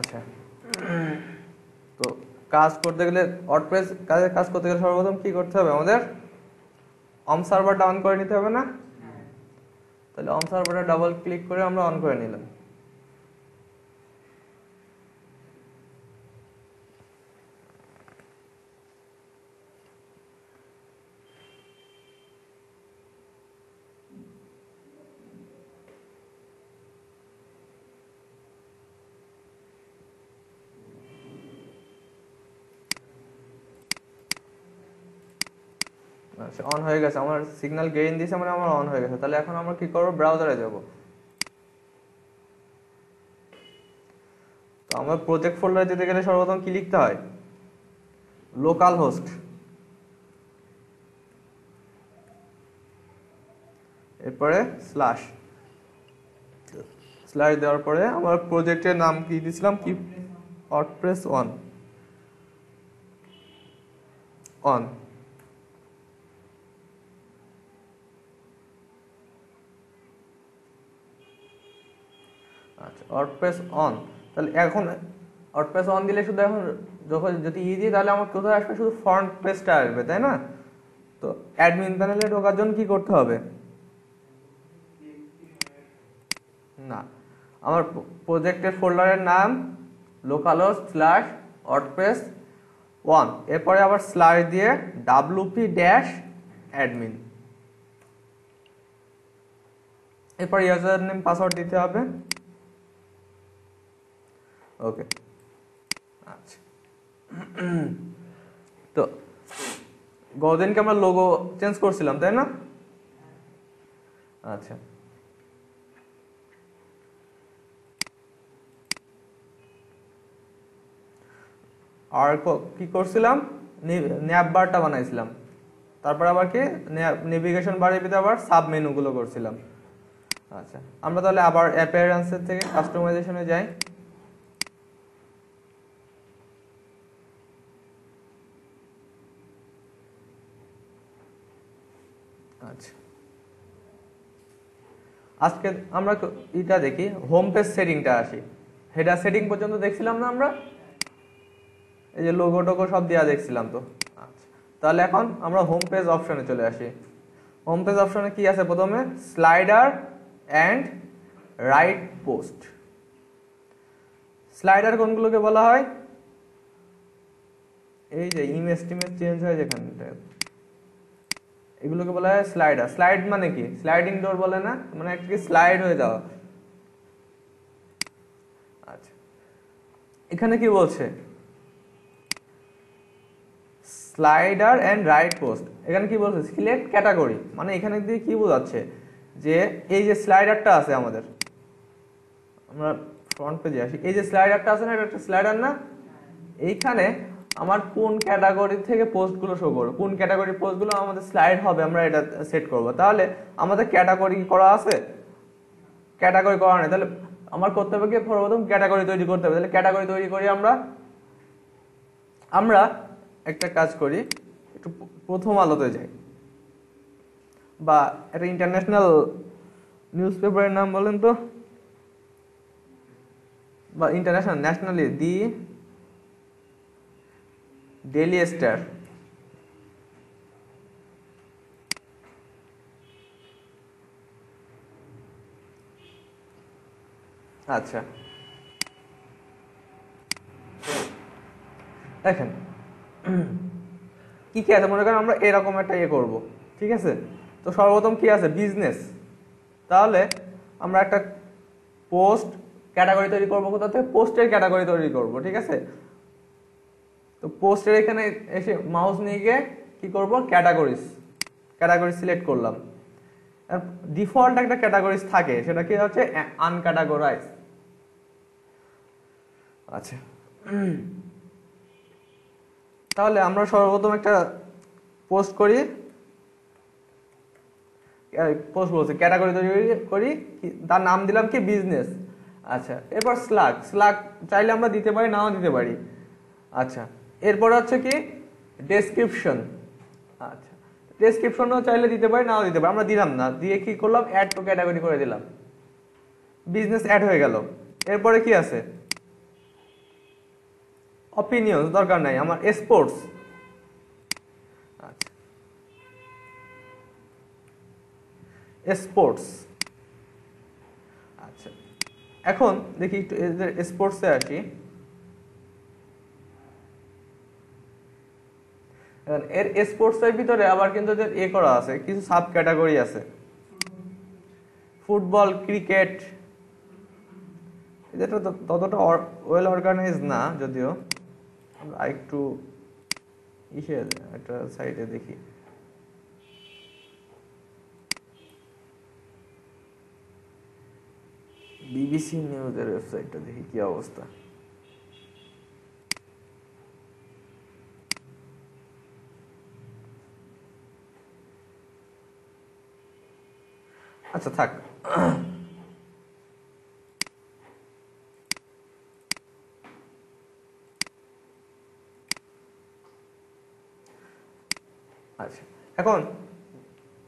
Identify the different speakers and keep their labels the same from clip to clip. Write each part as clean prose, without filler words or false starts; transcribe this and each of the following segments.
Speaker 1: আচ্ছা, তো কাজ করতে গেলে ওয়ার্ডপ্রেস কাজ করতে গেলে সর্বপ্রথম কি করতে হবে আমাদের? অন সার্ভারটা অন করে নিতে হবে না? তাহলে অন সার্ভারটা ডাবল ক্লিক করে আমরা অন করে নিলাম। আচ্ছা, অন হয়ে গেছে, আমার সিগন্যাল গেইন দিয়েছে মানে আমার অন হয়ে গেছে। তাহলে এখন আমরা কি করব? ব্রাউজারে যাব। তো আমার প্রজেক্ট ফোল্ডারে যেতে গেলে সর্বপ্রথম কি লিখতে হয়? লোকাল হোস্ট, এরপরে স্ল্যাশ দেওয়ার পরে আমার প্রজেক্টের নাম কি দিয়েছিলাম? কি ওয়ার্ডপ্রেস অন। আচ্ছা, ওয়ার্ডপ্রেস অন। তাহলে এখন ওয়ার্ডপ্রেস অন দিলে শুধু এখন যখন যদি দিই তাহলে আমার কোথায় আসবে? শুধু ফ্রন্ট পেজটা আসবে, তাই না? তো অ্যাডমিন প্যানেলে ঢোকার জন্য কি করতে হবে? না, আমার প্রজেক্টের ফোল্ডারের নাম লোকালহোস্ট স্ল্যাশ ওয়ার্ডপ্রেস ওয়ান, এরপরে আবার স্ল্যাশ দিয়ে wp-admin, এরপর ইউজার নেম পাসওয়ার্ড দিতে হবে। ওকে, আচ্ছা। তো গতদিনকে আমরা লোগো চেঞ্জ করছিলাম, তাই না? আচ্ছা, আর কি করছিলাম? ন্যাব বারটা বানাইছিলাম, তারপর আবার কি নেভিগেশন বারের ভিতরে আবার সাব মেনুগুলো করছিলাম। আচ্ছা, আমরা তাহলে আবার অ্যাপিয়ারেন্সের থেকে কাস্টমাইজেশনে যাই। আচ্ছা, আজকে আমরা এটা দেখি, হোম পেজ সেটিংটা আসি। হেডার সেটিং পর্যন্ত দেখছিলাম না আমরা? এই যে লোগো টোগো সব দেওয়া দেখছিলাম তো। আচ্ছা, তাহলে এখন আমরা হোম পেজ অপশনে চলে আসি। হোম পেজ অপশনে কি আছে? প্রথমে slider and right post. Slider কোনগুলোকে বলা হয়? এই যে ইমেজ টিমেজ চেঞ্জ হয় যেখানটা, এগুলোকে বলা হয় স্লাইডার। স্লাইড মানে কি? স্লাইডিং ডোর বলে না, মানে একটা স্লাইড হয়ে যাওয়া। আচ্ছা, এখানে কি বলছে? Slider and right post. এখানে কি বলছে? সিলেক্ট ক্যাটাগরি, মানে এখানে দিয়ে কি বোঝাচ্ছে? যে এই যে স্লাইডারটা আছে আমাদের, আমরা ফ্রন্ট পেজে আসি, এই যে স্লাইডারটা আছে না, এটা একটা স্লাইডার না? এইখানে আমার কোন ক্যাটাগরি থেকে পোস্টগুলো শো করবে, কোন ক্যাটাগরি পোস্টগুলো আমাদের স্লাইড হবে, আমরা এটা সেট করব। তাহলে আমাদের ক্যাটাগরি করা আছে? ক্যাটাগরি করা নেই। তাহলে আমার করতে হবে কি? প্রথম ক্যাটাগরি তৈরি করতে হবে। তাহলে ক্যাটাগরি তৈরি করি আমরা একটা কাজ করি, একটু প্রথম আলোতে যাই, বা একটা ইন্টারন্যাশনাল নিউজ পেপারের নাম বলেন তো, বা ইন্টারন্যাশনাল ন্যাশনালি দি ডেইলি স্টার। আচ্ছা, দেখেন কি কি আছে। মনে করেন আমরা এরকম একটা করব, ঠিক আছে? তো সর্বপ্রথম কি আছে? বিজনেস। তাহলে আমরা একটা পোস্ট ক্যাটাগরি তৈরি করবো। কোথা থেকে? পোস্টের ক্যাটাগরি তৈরি করব, ঠিক আছে? তো পোস্টের এখানে এসে মাউস নিয়ে গিয়ে কি করব? ক্যাটাগরি সিলেক্ট করলাম। ডিফল্ট একটা ক্যাটাগরিজ থাকে, সেটা কি হচ্ছে? আনক্যাটাগরাইজ। আচ্ছা, তাহলে আমরা সর্বপ্রথম একটা পোস্ট করি, বলছি ক্যাটাগরি তৈরি করি, তার নাম দিলাম কি? বিজনেস। আচ্ছা, এরপর স্লাগ চাইলে আমরা দিতে পারি, নাও দিতে পারি। আচ্ছা, এরপর হচ্ছে কি? ডেসক্রিপশন। আচ্ছা, ডেসক্রিপশনও চাইলে দিতে পারি, নাও দিতে পারি। আমরা দিলাম না, দিয়ে কি করলাম? অ্যাড টু ক্যাটাগরি করে দিলাম, বিজনেস অ্যাড হয়ে গেল। এরপরে কি আছে? অপিনিয়ন দরকার নাই, আমার স্পোর্টস। আচ্ছা, স্পোর্টস। আচ্ছা, এখন দেখি একটু স্পোর্টসে আসি। এর স্পোর্টসের ভিতরে আবার কিন্তু এ করা আছে, কিছু সাব ক্যাটাগরি আছে, ফুটবল, ক্রিকেট। এটা ততটা ওয়েল অর্গানাইজ না, যদিও আমরা একটু একটা সাইডে দেখি। বিবিসি নিউজের ওয়েবসাইটটা দেখি কি অবস্থা। আচ্ছা থাক। আচ্ছা, এখন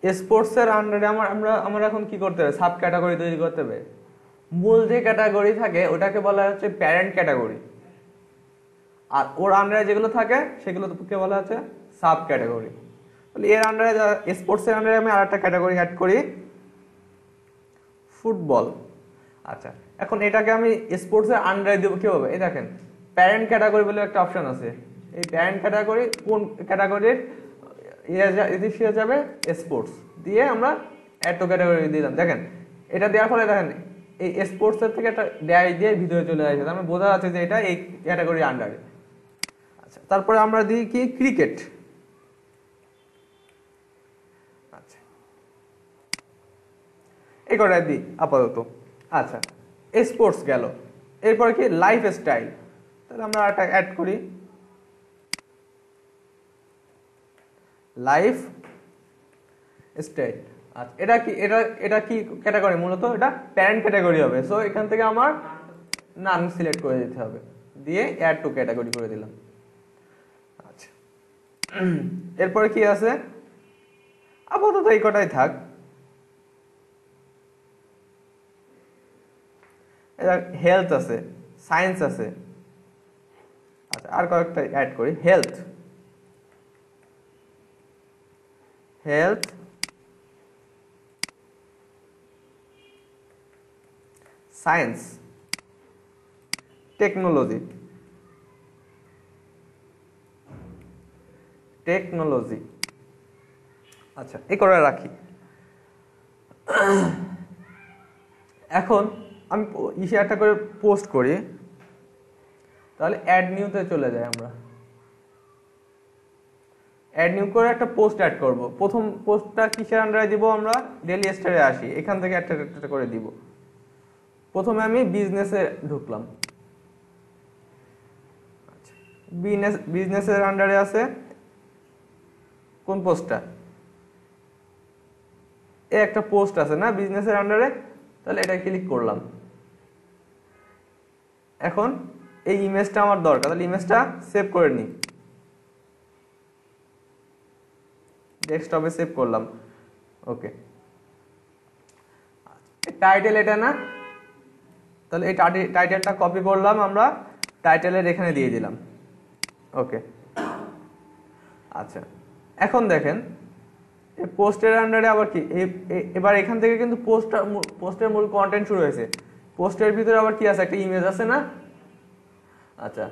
Speaker 1: স্পোর্টসের আন্ডারে আমরা এখন কি করতে হবে? সাব ক্যাটাগরি তৈরি করতে হবে। মূল যে ক্যাটাগরি থাকে ওটাকে বলা হচ্ছে প্যারেন্ট ক্যাটাগরি, আর ওর আন্ডারে যেগুলো থাকে সেগুলোকে বলা হচ্ছে সাব ক্যাটাগরি। তাহলে এর আন্ডারে স্পোর্টসের আন্ডারে আমি আরেকটা ক্যাটাগরি অ্যাড করি, ফুটবল। আচ্ছা, এখন এটাকে আমি স্পোর্টসের আন্ডারে দেবো কিভাবে? এই দেখেন, প্যারেন্ট ক্যাটাগরি বলে একটা অপশন আছে। এই প্যারেন্ট ক্যাটাগরি কোন ক্যাটাগরির হয়ে যাবে? স্পোর্টস দিয়ে আমরা অ্যাড টু ক্যাটাগরি দিলাম। দেখেন, এটা দেওয়ার ফলে দেখেন এই স্পোর্টসের থেকে একটা ড্যাশ দিয়ে ভিতরে চলে আসে, তার মানে বোঝা যাচ্ছে যে এটা এই ক্যাটাগরির আন্ডারে। আচ্ছা, তারপরে আমরা দিই কি? ক্রিকেট। আচ্ছা, এই কটাই দিই আপাতত। আচ্ছা, স্পোর্টস গেল, এরপরে কি? Life style. তাহলে আমরা একটা অ্যাড করি, লাইফ স্টাইল। আচ্ছা, এটা কি ক্যাটাগরি? মূলত এটা প্যারেন্ট ক্যাটাগরি হবে। সো এখান থেকে আমার নাম সিলেক্ট করে দিতে হবে, দিয়ে অ্যাড টু ক্যাটাগরি করে দিলাম। আচ্ছা, এরপরে কি আছে? আপাতত এই কটাই থাক। হেলথ আছে, সায়েন্স আছে। আচ্ছা, আর কয়েকটা অ্যাড করি, হেলথ, সায়েন্স, টেকনোলজি। আচ্ছা, এই করে রাখি। এখন আমি একটা করে পোস্ট করি, তাহলে অ্যাড নিউতে চলে যাই। আমরা অ্যাড নিউ করে একটা পোস্ট অ্যাড করব। প্রথম পোস্টটা কিসের আন্ডারে দিব? আমরা ডেইলি স্টারে আসি, এখান থেকে একটা করে দিব। প্রথমে আমি বিজনেসে ঢুকলাম। আচ্ছা, বিজনেসের আন্ডারে আছে কোন পোস্টটা? একটা পোস্ট আছে না বিজনেসের আন্ডারে, তাহলে এটা ক্লিক করলাম। এখন এই ইমেজটা আমার দরকার, তাহলে ইমেজটা সেভ করে নিই, ডেস্কটপে সেভ করলাম। ওকে, টাইটেল এটা না, তাহলে এই টাইটেলটা কপি করলাম, আমরা টাইটেলের এখানে দিয়ে দিলাম। ওকে, আচ্ছা, এখন দেখেন এই পোস্টের আন্ডারে আবার কি? এবার এখান থেকে কিন্তু পোস্টের মূল কন্টেন্ট শুরু হয়েছে। পোস্টের ভিতরে আবার কি আছে? একটা ইমেজ আছে না? আচ্ছা,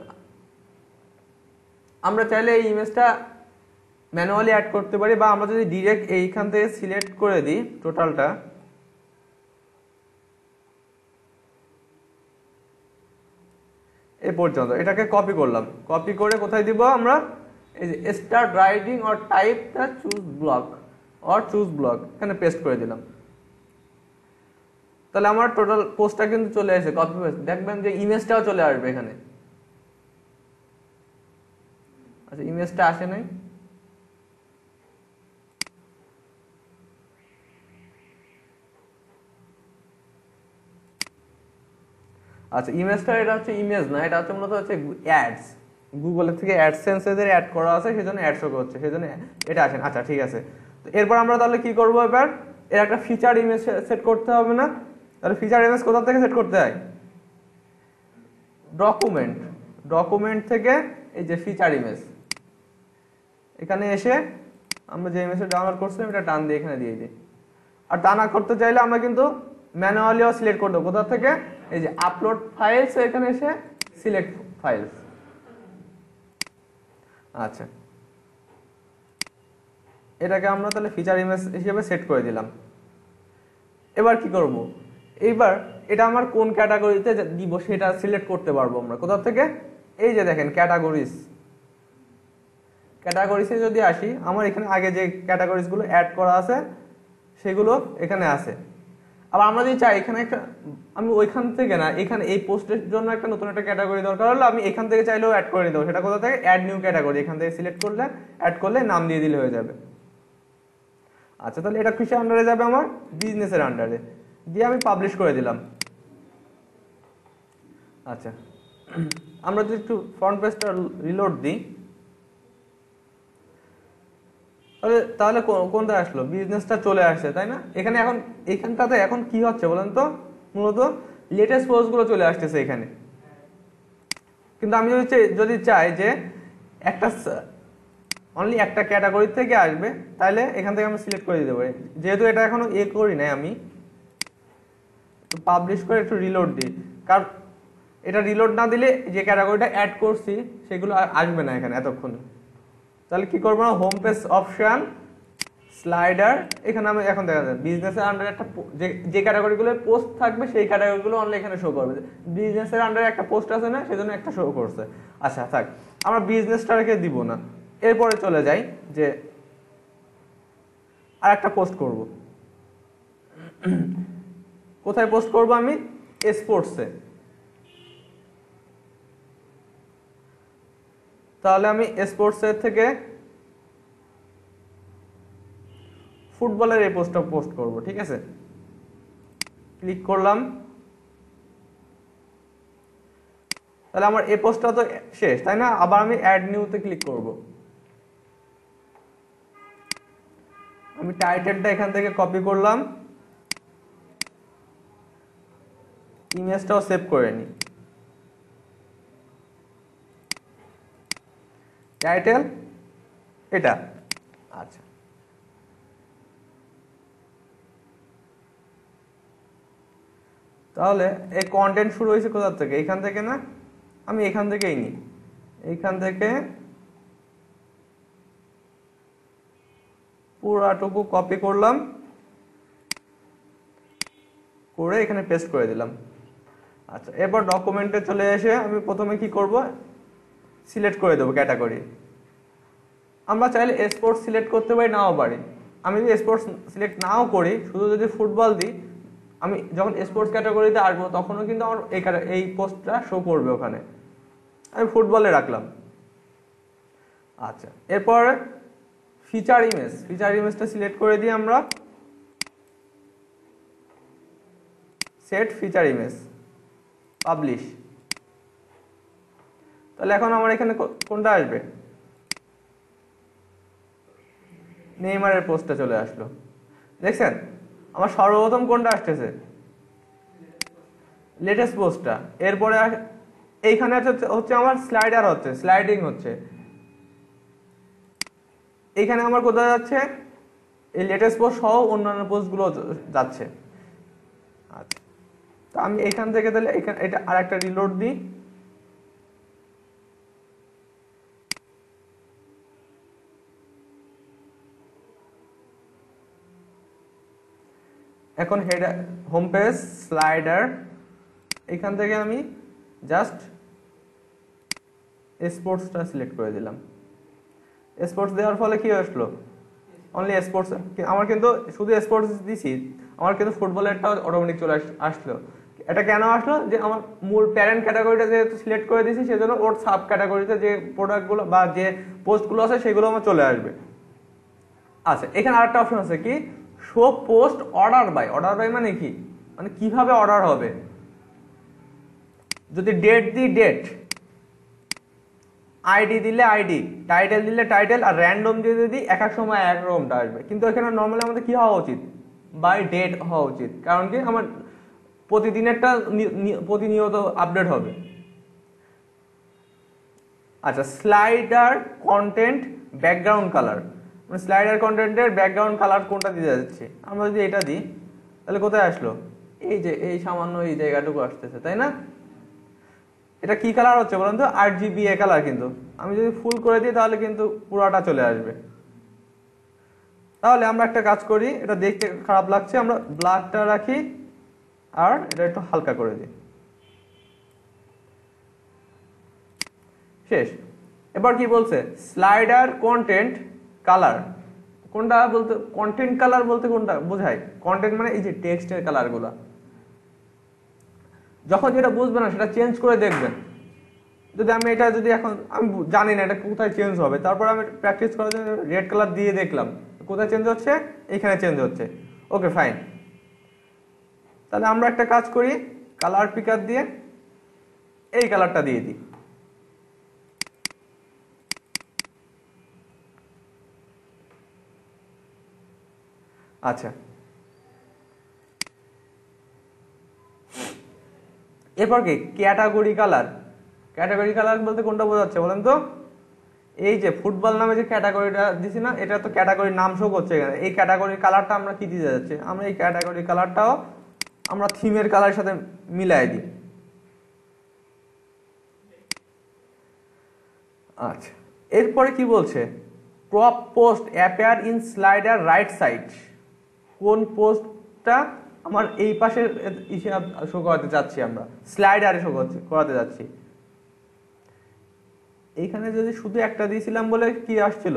Speaker 1: আমরা চাইলে এই ইমেজটা ম্যানুয়ালি অ্যাড করতে পারি, বা আমরা যদি ডিরেক্ট এইখান থেকে সিলেক্ট করে দিই টোটালটা, এই পর্যন্ত এটাকে কপি করলাম। কপি করে কোথায় দিব? আমরা এই যে start writing or type the choose block এখানে পেস্ট করে দিলাম। তাহলে আমার টোটাল পোস্টটা কিন্তু চলে আসে, কপি পেস্ট। দেখবেন যে ইমেজটাও চলে আসবে এখানে। আচ্ছা, ইমেজটা আসে নাই। আচ্ছা, ইমেজটা এটা হচ্ছে ইমেজ না, এটা হচ্ছে মূলত হচ্ছে অ্যাডস। গুগলের থেকে অ্যাডসেন্স এর অ্যাড করা আছে, সেজন্য অ্যাড শো করছে, সেজন্য এটা আসেন। আচ্ছা, ঠিক আছে। তো এরপর আমরা তাহলে কি করব? এবার এর একটা ফিচার ইমেজ সেট করতে হবে না? তাহলে ফিচার ইমেজ কোথা থেকে সেট করতে হয়? ডকুমেন্ট থেকে এই যে ফিচার ইমেজ, এখানে এসে আমরা যে ইমেজটা ডাউনলোড করছিলাম এটা টান দিয়ে এখানে দিয়ে দিই। আর তা না করতে চাইলে আমরা কিন্তু ম্যানুয়ালিও সিলেক্ট করে দেবো। কোথা থেকে? এই যে আপলোড ফাইলস, এখানে এসে সিলেক্ট ফাইলস। আচ্ছা, এটাকে আমরা তাহলে ফিচার ইমেজ হিসেবে সেট করে দিলাম। এবার কি করব? এইবার এটা আমার কোন ক্যাটাগরিতে দিব সেটা সিলেক্ট করতে পারবো আমরা। কোথা থেকে? এই যে দেখেন ক্যাটাগরিজ, ক্যাটাগরিজে যদি আসি, আমার এখানে আগে যে ক্যাটাগরিজগুলো অ্যাড করা আছে সেগুলো এখানে আছে। আবার আমরা যদি চাই এখানে একটা, আমি ওইখান থেকে না, এখানে এই পোস্টের জন্য একটা নতুন একটা ক্যাটাগরি দরকার হলো, আমি এখান থেকে চাইলেও অ্যাড করে নিতে পারবো। সেটা কোথা থেকে? অ্যাড নিউ ক্যাটাগরি, এখান থেকে সিলেক্ট করলে অ্যাড করলে নাম দিয়ে দিলে হয়ে যাবে। আচ্ছা, তাহলে এটা কিসের আন্ডারে যাবে? আমার বিজনেসের আন্ডারে। দিয়ে আমি পাবলিশ করে দিলাম। আচ্ছা, আমরা যদি একটু ফ্রন্ট পেজটা রিলোড দিই, তাহলে কোনটা আসলো? বিজনেসটা চলে আসছে, তাই না? এখানে এখন এখানটাতে এখন কি হচ্ছে বলেন তো? মূলত লেটেস্ট পোস্টগুলো চলে আসতেছে এখানে। কিন্তু আমি যদি চাই যে একটা অনলি একটা ক্যাটাগরি থেকে আসবে, তাহলে এখান থেকে আমি সিলেক্ট করে দিতে পারি। যেহেতু এটা এখনো করি নাই, আমি পাবলিশ করে একটু রিলোড দিই, কারণ এটা রিলোড না দিলে যে ক্যাটাগরিটা অ্যাড করছি সেগুলো আসবে না এখানে এতক্ষণ। তাহলে কি করবো না, হোম পেজ অপশন, স্লাইডার, এখানে আমি এখন দেখা যায় বিজনেসের আন্ডারে একটা যে ক্যাটাগরিগুলো পোস্ট থাকবে সেই ক্যাটাগরিগুলো অনলি এখানে শো করবে। বিজনেসের আন্ডারে একটা পোস্ট আছে না, সেজন্য একটা শো করছে। আচ্ছা থাক, আমরা বিজনেসটা রেখে দিব না। এরপরে চলে যাই যে আর একটা পোস্ট করব। কোথায় পোস্ট করব? আমি স্পোর্টসে। তাহলে আমি স্পোর্টসের থেকে ফুটবলের এই পোস্টটা পোস্ট করব, ঠিক আছে? ক্লিক করলাম, তাহলে আমার এই পোস্টটা তো শেষ, তাই না? আবার আমি অ্যাড নিউতে ক্লিক করব। আমি টাইটেলটা এখান থেকে কপি করলাম, ইমেজটাও সেভ করে নিই। টাইটেল এটা। আচ্ছা, তাহলে এই কন্টেন্ট শুরু হয়েছে কোথা থেকে? এখান থেকে না, আমি এখান থেকেই নিই। এইখান থেকে পুরাটুকু কপি করলাম, করে এখানে পেস্ট করে দিলাম। আচ্ছা, এরপর ডকুমেন্টে চলে এসে আমি প্রথমে কি করব? সিলেক্ট করে দেবো ক্যাটাগরি। আমরা চাইলে স্পোর্টস সিলেক্ট করতে পারি, নাও পারি। আমি যদি স্পোর্টস সিলেক্ট নাও করি, শুধু যদি ফুটবল দিই, আমি যখন স্পোর্টস ক্যাটাগরিতে আসবো তখনও কিন্তু আমার এই পোস্টটা শো করবে ওখানে। আমি ফুটবলে রাখলাম। আচ্ছা, এরপর ফিচার ইমেজ, ফিচার ইমেজটা সিলেক্ট করে দিই আমরা, সেট ফিচার ইমেজ, পাবলিশ। তাহলে এখন আমার এখানে কোনটা আসবে? নেইমারের পোস্টটা চলে আসলো। দেখছেন আমার সর্বপ্রথম কোনটা আসতেছে? লেটেস্ট পোস্টটা। এরপরে এইখানে হচ্ছে আমার স্লাইডার হচ্ছে, স্লাইডিং হচ্ছে। এইখানে আমার কোথায় যাচ্ছে? এই লেটেস্ট পোস্ট সহ অন্যান্য পোস্টগুলো যাচ্ছে। আচ্ছা, তো আমি এখান থেকে তাহলে এটা আর একটা রিলোড দিই। এখন হেডার, হোম পেজ, স্লাইডার, এখান থেকে আমি জাস্ট স্পোর্টসটা সিলেক্ট করে দিলাম। স্পোর্টস দেওয়ার ফলে কি আসলো? Only sports. আমার কিন্তু শুধু স্পোর্টস দিছি, আমার কিন্তু ফুটবলেরটা অটোমেটিক চলে আসলো। এটা কেন আসলো? যে আমার মূল প্যারেন্ট ক্যাটাগরিটা যেহেতু সিলেক্ট করে দিয়েছি, সেজন্য ওর সাব ক্যাটাগরিতে যে প্রোডাক্টগুলো বা যে পোস্টগুলো আছে সেগুলো আমার চলে আসবে। আচ্ছা, এখানে আরেকটা অপশন আছে কি? Show post order by. Order by মানে কি? মানে কিভাবে অর্ডার হবে? যদি ডেট দিই ডেট, আইডি দিলে আইডি, টাইটেল দিলে টাইটেল, আর র্যান্ডম দিয়ে দিই এক এক সময় এক রকমটা আসবে। কিন্তু এখানে নর্মালি আমাদের কি হওয়া উচিত? বাই ডেট হওয়া উচিত। কারণ কি? আমার প্রতিদিনেরটা প্রতিনিয়ত আপডেট হবে। আচ্ছা, স্লাইডার কন্টেন্ট ব্যাকগ্রাউন্ড কালার, মানে স্লাইডার কন্টেন্টের ব্যাকগ্রাউন্ড কালার কোনটা দিতে যাচ্ছি, আমরা যদি এটা দিই তাহলে কোথায় আসলো, এই যে এই সামান্য এই জায়গাটুকু আসতেছে, তাই না? এটা কি কালার হচ্ছে বলুন তো, RGBA কালার। কিন্তু আমি যদি ফুল করে দিই তাহলে কিন্তু পুরোটা চলে আসবে। তাহলে আমরা একটা কাজ করি, এটা দেখতে খারাপ লাগছে, আমরা ব্ল্যাকটা রাখি আর এটা একটু হালকা করে দিই, শেষ। এবার কি বলছে, স্লাইডার কন্টেন্ট কালার, কোনটা বলতে, কন্টেন্ট কালার বলতে কোনটা বোঝায়? কন্টেন্ট মানে এই যে টেক্সটের কালারগুলো। যখন যেটা বুঝবেন না সেটা চেঞ্জ করে দেখবেন। যদি আমি এটা যদি এখন আমি জানি না এটা কোথায় চেঞ্জ হবে, তারপর আমি প্র্যাকটিস করার জন্য রেড কালার দিয়ে দেখলাম কোথায় চেঞ্জ হচ্ছে, এখানে চেঞ্জ হচ্ছে, ওকে ফাইন। তাহলে আমরা একটা কাজ করি, কালার পিকার দিয়ে এই কালারটা দিয়ে দিই। আচ্ছা, এরপর কি ক্যাটাগরি কালার। ক্যাটাগরি কালার বলতে কোনটা বোঝাচ্ছে বলেন তো? এই যে ফুটবল নামে যে ক্যাটাগরিটা দিছি না, এটা তো ক্যাটাগরির নাম শো করছে এখানে। এই ক্যাটাগরির কালারটা আমরা কি দিতে যাচ্ছি, আমরা এই ক্যাটাগরি কালারটাও আমরা থিমের কালারের সাথে মিলাই দিই। আচ্ছা, এরপরে কি বলছে, crop post appear in slider right side. কোন পোস্টটা আমার এই পাশের হিসাব শো করাতে যাচ্ছি, আমরা স্লাইডারে শো করাতে যাচ্ছি। এইখানে যদি শুধু একটা দিয়েছিলাম বলে কি আসছিল,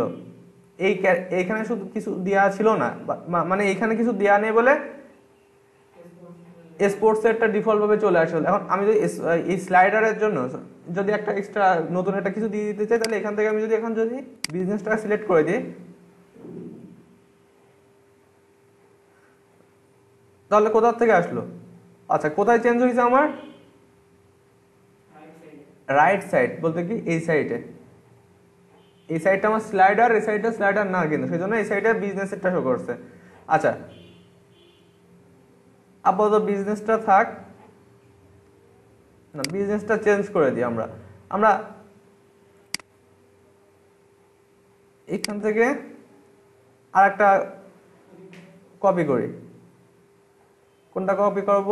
Speaker 1: এইখানে শুধু কিছু দেওয়া ছিল না, মানে এইখানে কিছু দেওয়া নেই বলে স্পোর্টস এরটা ডিফল্ট ভাবে চলে আসলো। এখন আমি যদি এই স্লাইডারের জন্য যদি একটা এক্সট্রা নতুন একটা কিছু দিয়ে দিতে চাই, তাহলে এখান থেকে আমি যদি এখন যদি বিজনেসটা সিলেক্ট করে দিই, তাহলে কোথা থেকে আসলো? আচ্ছা, কোথায় চেঞ্জ হয়েছে আমার? রাইট সাইড বলতে কি এই সাইডে, এই সাইডটা আমার স্লাইডার, এই সাইডটা স্লাইডার না, কিন্তু সেই জন্য এই সাইডে বিজনেসটা শো করছে। আচ্ছা, আপাতত বিজনেসটা থাক না, বিজনেসটা চেঞ্জ করে দিই। আমরা এখান থেকে আর একটা কপি করি। কোনটা কপি করব?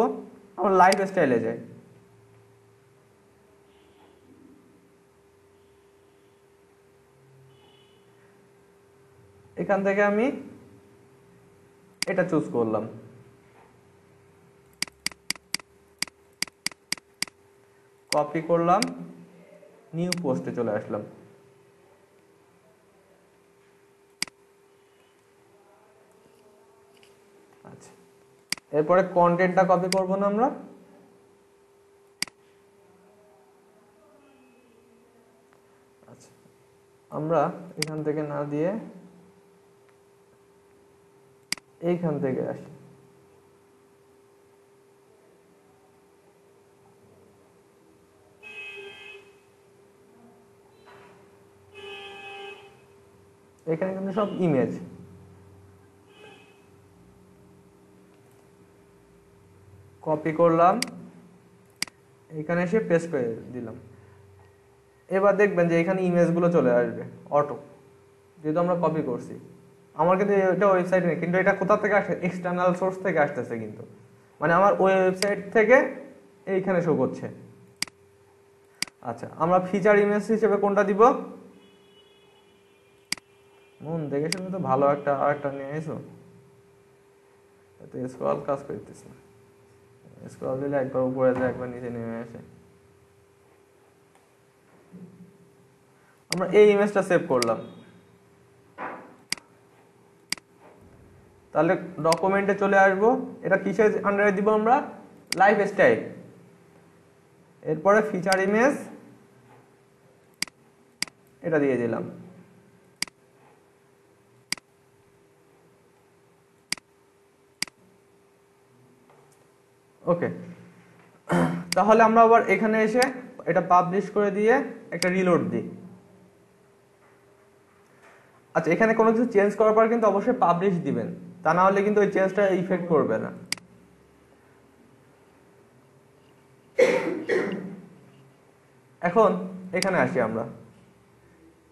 Speaker 1: আমরা লাইফ স্টাইলে যাই। এখান থেকে আমি এটা চুজ করলাম, কপি করলাম, নিউ পোস্টে চলে আসলাম। আচ্ছা, এরপরে কন্টেন্টটা কপি করব না আমরা, আচ্ছা আমরা এখান থেকে না দিয়ে এইখান থেকে আসি। এখানে কিন্তু সব ইমেজ, কপি করলাম, এখানে এসে পেস্ট করে দিলাম। এবার দেখবেন যে এখানে ইমেজগুলো চলে আসবে অটো, যেহেতু আমরা কপি করছি। আমার কিন্তু এটা ওয়েবসাইট নেই, কিন্তু এটা কোথা থেকে আসে, এক্সটার্নাল সোর্স থেকে আসতেছে, কিন্তু মানে আমার ওই ওয়েবসাইট থেকে এইখানে শো করছে। আচ্ছা, আমরা ফিচার ইমেজ হিসেবে কোনটা দিব? মন দেখে শুনে তো ভালো একটা আরেকটা নিয়ে এসো, এত স্ক্রল কাজ করতেছ না। স্ক্রল দিলে একবার উপরে যায়, একবার নিচে নেমে আসে। আমরা এই ইমেজটা সেভ করলাম, তাহলে ডকুমেন্টে চলে আসবো। এটা কিসের আন্ডারে দিব আমরা? Life style. এরপরে ফিচার ইমেজ এটা দিয়ে দিলাম। ওকে, তাহলে আমরা আবার এখানে এসে এটা পাবলিশ করে দিয়ে একটা রিলোড দিই। আচ্ছা, এখানে কোনো কিছু চেঞ্জ করার পর কিন্তু অবশ্যই পাবলিশ দিবেন, তা না হলে কিন্তু ওই চেঞ্জটা ইফেক্ট করবে না। এখন এখানে আসি আমরা,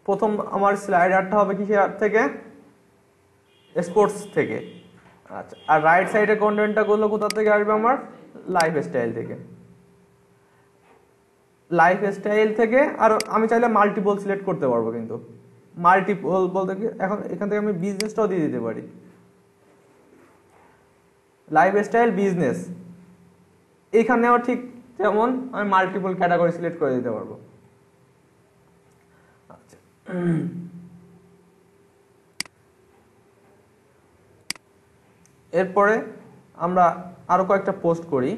Speaker 1: প্রথম আমার স্লাইডারটা হবে কিসের থেকে, স্পোর্টস থেকে। আচ্ছা, আর রাইট সাইডের কন্টেন্টটা গুলো কোথা থেকে আসবে, আমার লাইফস্টাইল থেকে। লাইফস্টাইল থেকে আর আমি চাইলে মাল্টিপল সিলেক্ট করতে পারবো, কিন্তু মাল্টিপল বলতে কি এখন এখান থেকে আমি বিজনেসটাও দিয়ে দিতে পারি, লাইফস্টাইল বিজনেস। এখানেও ঠিক যেমন আমি মাল্টিপল ক্যাটাগরি সিলেক্ট করে দিতে পারবো। আচ্ছা, এরপরে আমরা আরো কয়েকটা পোস্ট করি।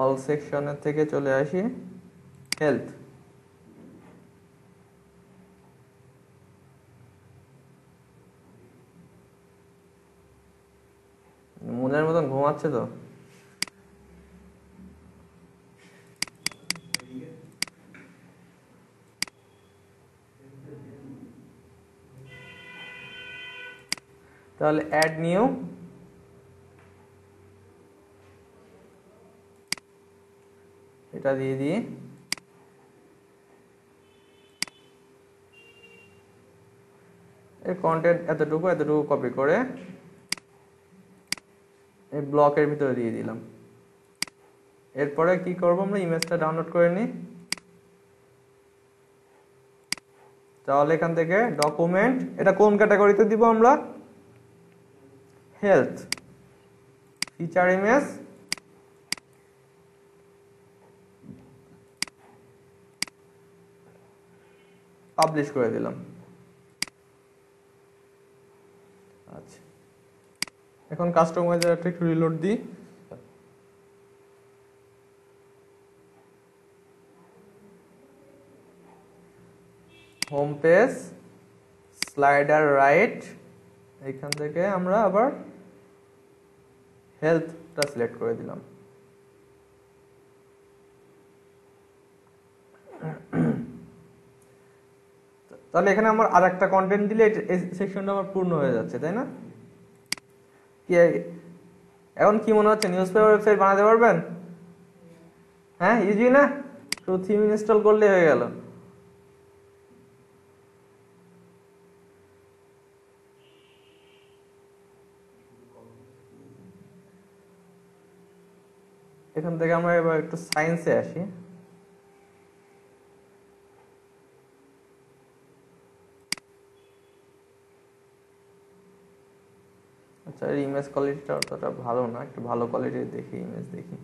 Speaker 1: অল সেকশনের থেকে চলে আসি হেলথ। মনের মতন ঘুমাচ্ছে তো। তাহলে অ্যাড নিউ, এটা দিয়ে দিই। এর কন্টেন্ট এতটুকু এতটুকু কপি করে এই ব্লকের ভিতরে দিয়ে দিলাম। এরপরে কি করব, আমরা ইমেজটা ডাউনলোড করে নিই। তাহলে এখান থেকে ডকুমেন্ট, এটা কোন ক্যাটাগরিতে দিব আমরা, হেলথ, ফিচার ইমেজ, পাবলিশ করে দিলাম। আচ্ছা, এখন কাস্টমাইজারটা একটু রিলোড দিই। হোম পেজ, স্লাইডার রাইট, এখান থেকে আমরা আবার হেলথটা সিলেক্ট করে দিলাম। তাহলে এখানে আমার আর একটা কন্টেন্ট দিলে এই সেকশনটা আমার পূর্ণ হয়ে যাচ্ছে, তাই না? কি এখন কি মনে হচ্ছে, নিউজ পেপার ওয়েবসাইট বানাতে পারবেন? হ্যাঁ, ইজি না? শুধু থিম ইনস্টল করলে হয়ে গেল। এখান থেকে আমরা এবার একটু সায়েন্সে আসি। আচ্ছা, এর ইমেজ কোয়ালিটিটা অতটা ভালো না, একটু ভালো কোয়ালিটির দেখি, ইমেজ দেখি।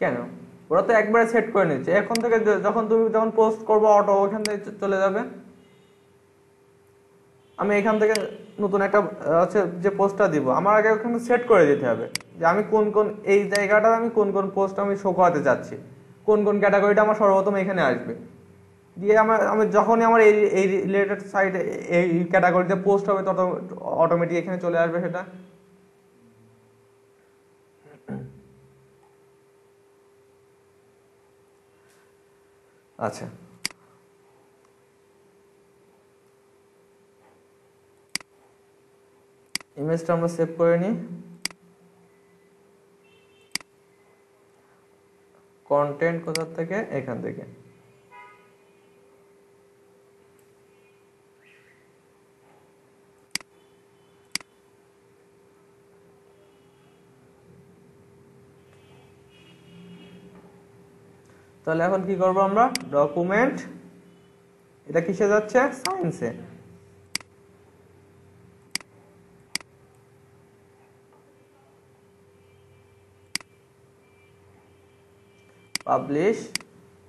Speaker 1: কেন, ওরা তো একবারে সেট করে নিচ্ছে। এখন থেকে যখন পোস্ট করবো অটো ওখান থেকে চলে যাবে। আমি এখান থেকে নতুন একটা হচ্ছে যে পোস্টটা দিব, আমার আগে ওখানে সেট করে দিতে হবে যে আমি কোন কোন এই জায়গাটা আমি কোন কোন পোস্ট আমি শো করাতে চাচ্ছি, কোন কোন ক্যাটাগরিটা আমার সর্বপ্রথম এখানে আসবে। দিয়ে আমি যখনই আমার এই রিলেটেড সাইট এই ক্যাটাগরিতে পোস্ট হবে তত অটোমেটিক এখানে চলে আসবে সেটা। আচ্ছা, ইমেজটা আমরা সেভ করে নিই। কন্টেন্ট কোথা থেকে, এখান থেকে। তাহলে এখন কি করব আমরা, ডকুমেন্ট, এটা কিসে যাচ্ছে, সায়েন্সে। পাবলিশ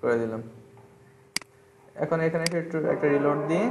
Speaker 1: করে দিলাম। এখন এখানে একটু একটা রিলোড দিই।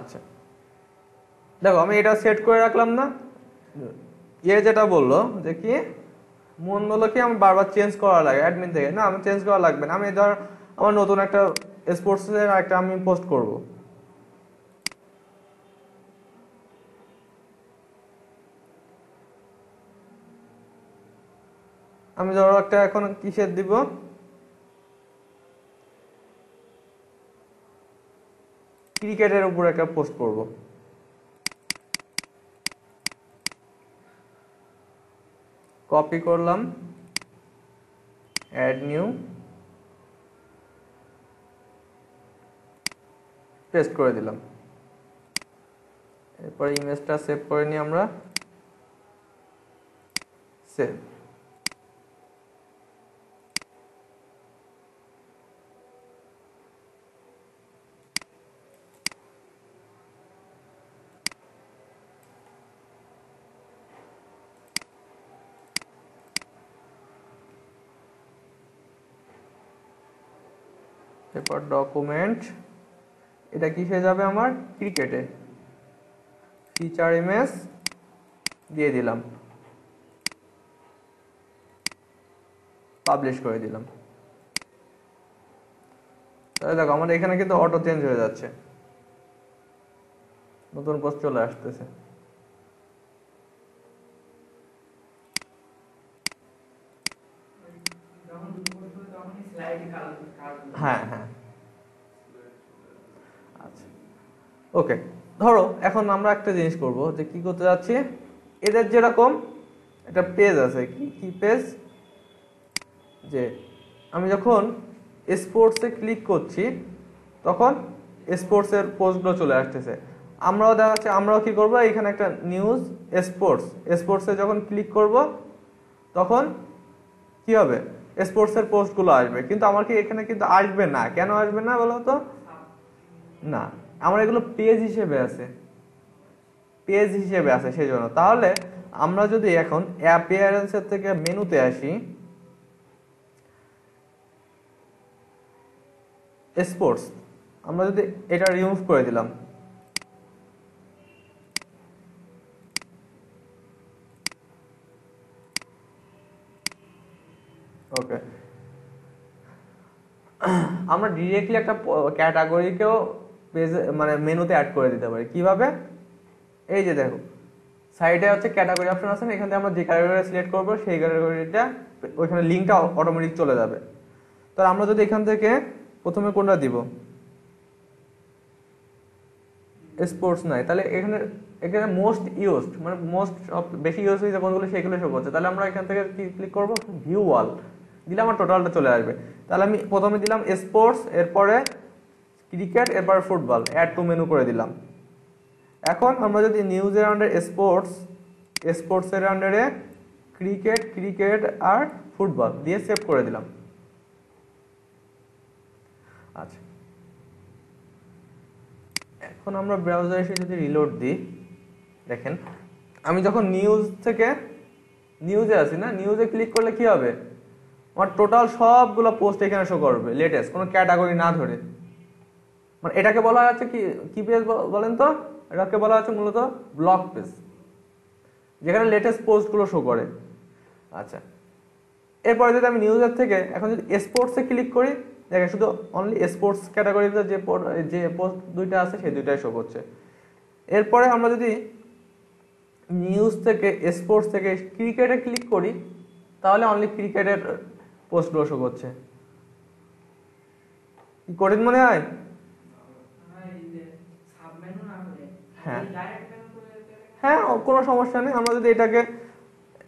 Speaker 1: আচ্ছা দেখো আমি এটা সেট করে রাখলাম না, যেটা বললো যে কি মন বললো কি আমার বারবার চেঞ্জ করা লাগে অ্যাডমিন থেকে, না আমি চেঞ্জ করা লাগবে না, আমি ধর আমার নতুন একটা স্পোর্টসের একটা আমি পোস্ট করব, আমি ধরো একটা এখন কিসের দিব, ক্রিকেটের উপর একটা পোস্ট করব, কপি করলাম, অ্যাড নিউ, পেস্ট করে দিলাম, এরপর ইমেজটা সেভ করে নিই আমরা, সেভ। এরপর ডকুমেন্ট, এটা কিসে যাবে আমার ক্রিকেটে, ফিচার ইমেজ দিয়ে দিলাম, পাবলিশ করে দিলাম। তাহলে দেখো আমাদের এখানে কিন্তু অটো চেঞ্জ হয়ে যাচ্ছে, নতুন পোস্ট চলে আসতেছে। হ্যাঁ হ্যাঁ আচ্ছা ওকে। ধরো এখন আমরা একটা জিনিস করব, যে কি করতে যাচ্ছি, এদের যেরকম একটা পেজ আছে, কি পেজ, যে আমি যখন স্পোর্টসে ক্লিক করছি তখন স্পোর্টসের পোস্টগুলো চলে আসতেছে, আমরাও দেখা যাচ্ছে আমরাও কি করব, এখানে একটা নিউজ স্পোর্টসে যখন ক্লিক করব তখন কি হবে, স্পোর্টসের পোস্টগুলো আসবে, কিন্তু আমার কি এখানে কিন্তু আসবে না, কেন আসবে না বলো তো, না আমার এগুলো পেজ হিসেবে আছে, সেই জন্য। তাহলে আমরা যদি এখন অ্যাপিয়ারেন্সের থেকে মেনুতে আসি, স্পোর্টস, আমরা যদি এটা রিমুভ করে দিলাম, ওকে, আমরা ডিরেক্টলি একটা ক্যাটাগরিকেও পেজে মানে মেনুতে অ্যাড করে দিতে পারি। কিভাবে, এই যে দেখো সাইডে হচ্ছে ক্যাটাগরি অপশন আছে না, এখান থেকে আমরা যে ক্যাটাগরি সিলেক্ট করবো সেই ক্যাটাগরিটা ওইখানে লিঙ্কটা অটোমেটিক চলে যাবে। তো আমরা যদি এখান থেকে প্রথমে কোনটা দিব, স্পোর্টস নাই, তাহলে এখানে এখানে মোস্ট ইউজড মানে মোস্ট বেশি ইউজ হয়েছে কোনগুলো সেগুলো শো করছে, তাহলে আমরা এখান থেকে কি ক্লিক করব, ভিউ অল দিলে আমার টোটালটা চলে আসবে। তাহলে আমি প্রথমে দিলাম স্পোর্টস, এরপরে ক্রিকেট, এরপর ফুটবল, অ্যাড টু মেনু করে দিলাম। এখন আমরা যদি নিউজের আন্ডারে স্পোর্টসের আন্ডারে ক্রিকেট আর ফুটবল দিয়ে সেভ করে দিলাম। আচ্ছা এখন আমরা ব্রাউজারে এসে যদি রিলোড দিই, দেখেন আমি যখন নিউজে আছি না, নিউজে ক্লিক করলে কি হবে, আমার টোটাল সবগুলো পোস্ট এখানে শো করবে, লেটেস্ট, কোনো ক্যাটাগরি না ধরে। মানে এটাকে বলা হচ্ছে কি পেজ বলেন তো, এটাকে বলা হচ্ছে মূলত ব্লগ পেজ, যেখানে লেটেস্ট পোস্টগুলো শো করে। আচ্ছা এরপরে যদি আমি নিউজের থেকে এখন যদি স্পোর্টসে ক্লিক করি, দেখেন শুধু অনলি স্পোর্টস ক্যাটাগরিতে যে পোস্ট দুইটা আছে সেই দুইটাই শো করছে। এরপরে আমরা যদি নিউজ থেকে স্পোর্টস থেকে ক্রিকেটে ক্লিক করি, তাহলে অনলি ক্রিকেটের পোস্টগুলো শো করছে। কি কঠিন মনে হয়? হ্যাঁ হ্যাঁ কোনো সমস্যা নেই, আমরা যদি এটাকে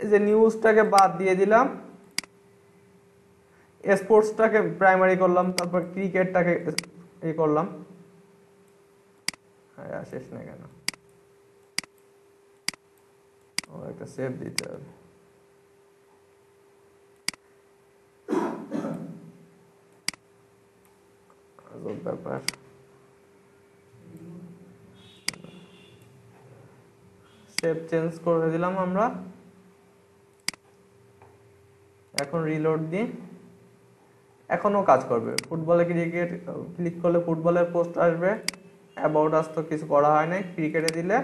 Speaker 1: যে নিউজটাকে বাদ দিয়ে দিলাম, স্পোর্টসটাকে প্রাইমারি করলাম, তারপর ক্রিকেটটাকে করলাম, শেষ না কেন, একটা সেভ দিতে হবে। ব্যাপার সেভ চেঞ্জ করে দিলাম আমরা। এখন রিলোড দিই, এখনো কাজ করবে। ফুটবলে ক্রিকেট ক্লিক করলে ফুটবলের পোস্ট আসবে, অ্যাবাউট আস তো কিছু করা হয় নাই, ক্রিকেটে দিলে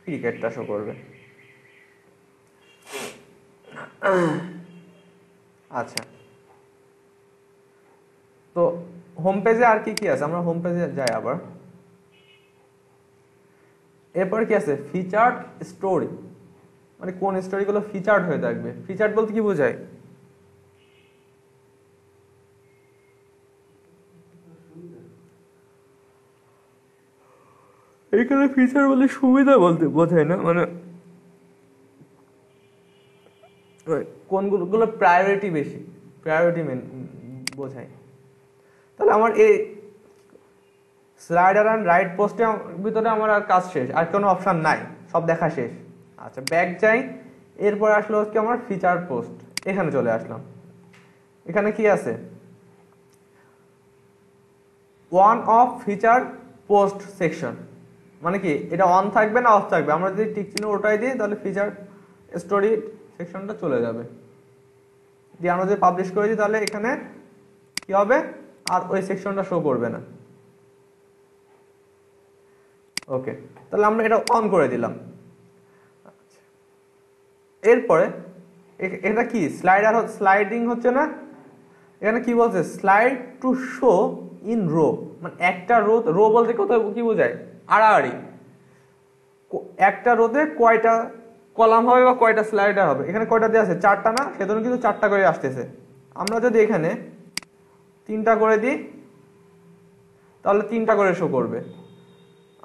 Speaker 1: ক্রিকেটটা শো করবে। আচ্ছা, তো হোম পেজে আর কি কি আছে, আমরা হোম পেজে যাই আবার। এরপর কি আছে, ফিচার্ড স্টোরি, মানে কোন স্টোরিগুলো ফিচার্ড হয়ে থাকবে। ফিচার্ড বলতে কি বোঝায়? এইখানে ফিচার বলে সুবিধা বলতে বোঝায় না, মানে কোনগুলো প্রায়োরিটি বেশি, প্রায়োরিটি বোঝায়। তাহলে আমার এই স্লাইডার অ্যান্ড রাইট পোস্টে ভিতরে আমার আর কাজ শেষ, আর কোনো অপশন নাই, সব দেখা শেষ। আচ্ছা, ব্যাক যাই। এরপর আসলো হচ্ছে আমার ফিচার পোস্ট, এখানে চলে আসলাম। এখানে কি আছে, one of feature post section, মানে কি এটা অন থাকবে না অফ থাকবে। আমরা যদি টিক চিহ্ন ওটাই দিই তাহলে ফিচার স্টোরি সেকশনটা চলে যাবে। দিয়ে আমরা যদি পাবলিশ করে দিই তাহলে এখানে কি হবে, আর ওই সেকশনটা শো করবে না। ওকে, তাহলে আমরা এটা অন করে দিলাম। এরপরে এটা কি স্লাইডিং হচ্ছে না, এখানে কি বলছে, slide to show in row, মানে একটা রো বলতে কোথায় কি বোঝায়, আড়াআড়ি। একটা রোতে কয়টা কলাম হবে বা কয়টা স্লাইডার হবে, এখানে কয়টা দেওয়া আছে, 4টা না, সেজন্য কিন্তু 4টা করে আসতেছে। আমরা যদি এখানে 3টা করে দিই তাহলে 3টা করে শো করবে।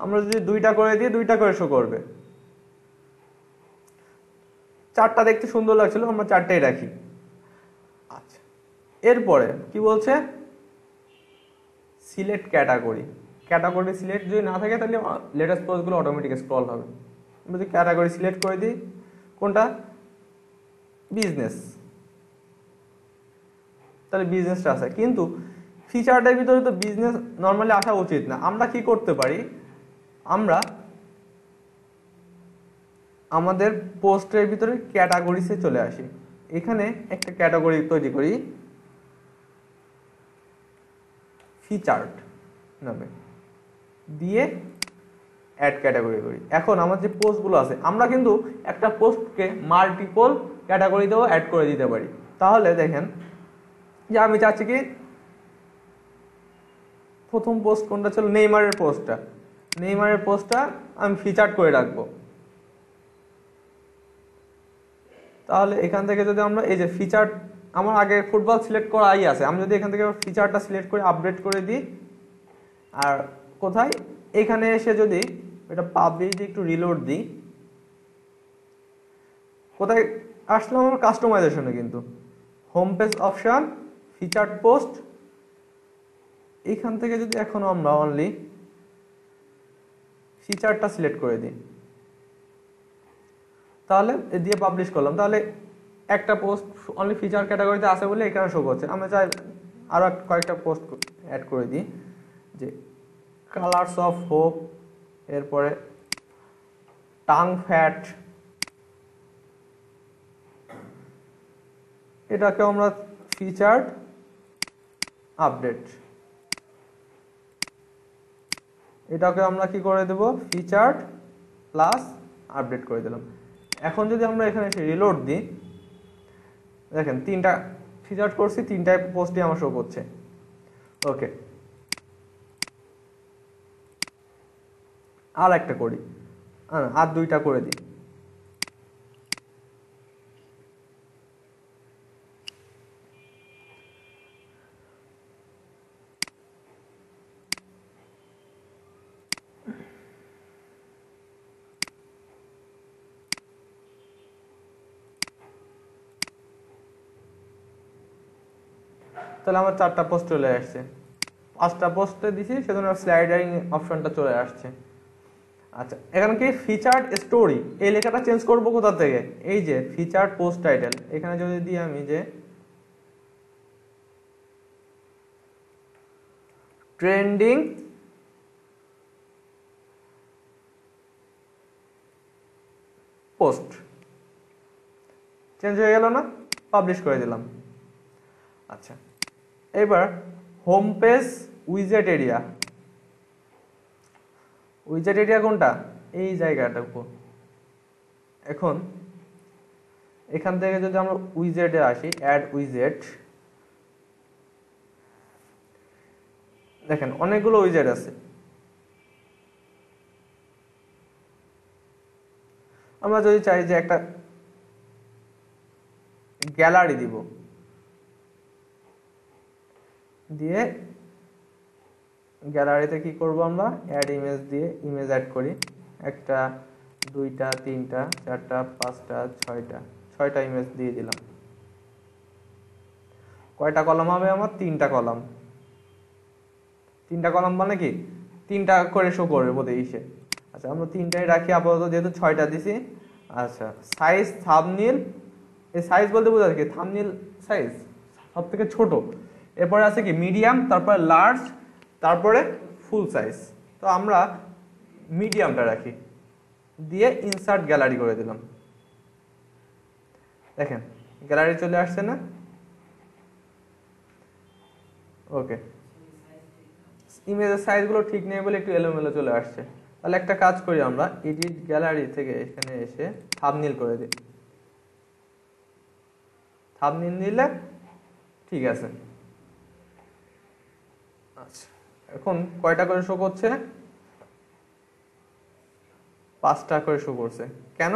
Speaker 1: আমরা যদি 2টা করে দিই 2টা করে শো করবে। 4টা দেখতে সুন্দর লাগছিল, আমরা 4টাই রাখি। আচ্ছা, এরপরে কি বলছে, সিলেক্ট ক্যাটাগরি। ক্যাটাগরি সিলেক্ট যদি না থাকে তাহলে লেটেস্ট পোস্টগুলো অটোমেটিক স্ক্রল হবে। আমরা যদি ক্যাটাগরি সিলেক্ট করে দিই, কোনটা, বিজনেস, তাহলে বিজনেসটা আছে। কিন্তু ফিচারটার ভিতরে তো বিজনেস নর্মালি আসা উচিত না। আমরা কি করতে পারি, আমরা আমাদের পোস্টের ভিতরে ক্যাটাগরিসে চলে আসি। এখানে একটা ক্যাটাগরি তৈরি করি ফিচার্ড নামে, দিয়ে অ্যাড ক্যাটাগরি করি। এখন আমার যে পোস্টগুলো আছে, আমরা কিন্তু একটা পোস্টকে মাল্টিপল ক্যাটাগরিতেও অ্যাড করে দিতে পারি। তাহলে দেখেন যে আমি চাচ্ছি কি, প্রথম পোস্ট কোনটা ছিল, নেইমারের পোস্টটা আমি ফিচার্ড করে রাখবো। তাহলে এখান থেকে যদি আমরা এই যে ফিচার, আমার আগে ফুটবল সিলেক্ট করাই আছে, আমি যদি এখান থেকে ফিচারটা সিলেক্ট করে আপডেট করে দিই, আর কোথায়, এখানে এসে যদি এটা পাবলিশ দিয়ে একটু রিলোড দিই, কোথায় আসলাম, আমার কাস্টমাইজেশনে, কিন্তু home page option, featured post, এইখান থেকে যদি এখন আমরা অনলি ফিচারটা সিলেক্ট করে দিই, তাহলে দিয়ে পাবলিশ করলাম, তাহলে একটা পোস্ট অনলি ফিচার ক্যাটাগরিতে আছে বলে এখানে শো করছে। আমরা চাই আরো কয়েকটা পোস্ট অ্যাড করে দিই, যে কালার্স অফ হোপ, এরপরে টাং ফ্যাট, এটাকে আমরা ফিচার্ড আপডেট, এটাকে আমরা কি করে দেব, ফিচার্ড প্লাস আপডেট করে দিলাম। এখন যদি আমরা এখানে এসে রিলোড দিই, দেখেন 3টা ফিচার্ড করছি, 3টায় পোস্টই আমার শো করছে। ওকে, আর একটা করি, আর 2টা করে দিই। তাহলে আমার 4টা পোস্ট চলে আসছে, 5টা পোস্টে দিছি, সেজন্য স্লাইডিং অপশনটা চলে আসছে। আচ্ছা, এখানে কি ফিচার্ড স্টোরি, এই লেখাটা চেঞ্জ করব কোথা থেকে, এই যে ফিচার্ড পোস্ট টাইটেল, এখানে যদি দিই আমি যে ট্রেন্ডিং পোস্ট, চেঞ্জ হয়ে গেল না, পাবলিশ করে দিলাম। আচ্ছা, এবার হোম পেজ উইজেট এরিয়া, উইজেট এরিয়া কোনটা, এই জায়গাটুকু। এখন এখান থেকে যদি আমরা উইজেটে আসি, অ্যাড উইজেট, দেখেন অনেকগুলো উইজেট আছে। আমরা যদি চাই যে একটা গ্যালারি দিব, দিয়ে গ্যালারিতে কি করব আমরা, অ্যাড ইমেজ দিয়ে ইমেজ অ্যাড করি। একটা, দুইটা, তিনটা, চারটা, পাঁচটা, ছয়টা ইমেজ দিয়ে দিলাম। কয়টা কলাম হবে আমার, তিনটা কলাম। তিনটা কলাম মানে কি, তিনটা করে শো করবে বোধ ইসে। আচ্ছা আমরা তিনটাই রাখি আপাতত, যেহেতু ছয়টা দিছি। আচ্ছা সাইজ থাম্বনেইল, এই সাইজ বলতে বোঝা যায় কি, থাম্বনেইল সাইজ সব থেকে ছোট, এরপরে আছে কি মিডিয়াম, তারপরে লার্জ, তারপরে ফুল সাইজ। তো আমরা মিডিয়ামটা রাখি, দিয়ে ইনসার্ট গ্যালারি করে দিলাম। দেখেন গ্যালারি চলে আসছে না? ওকে, ইমেজের সাইজগুলো ঠিক নেই বলে একটু এলোমেলো চলে আসছে। তাহলে একটা কাজ করি, আমরা এডিট গ্যালারি থেকে এখানে এসে থাম্বনেইল করে দিই। থাম্বনেইল দিলে ঠিক আছে। আচ্ছা এখন কয়টা করে শো করছে, 5টা করে শো করছে। কেন?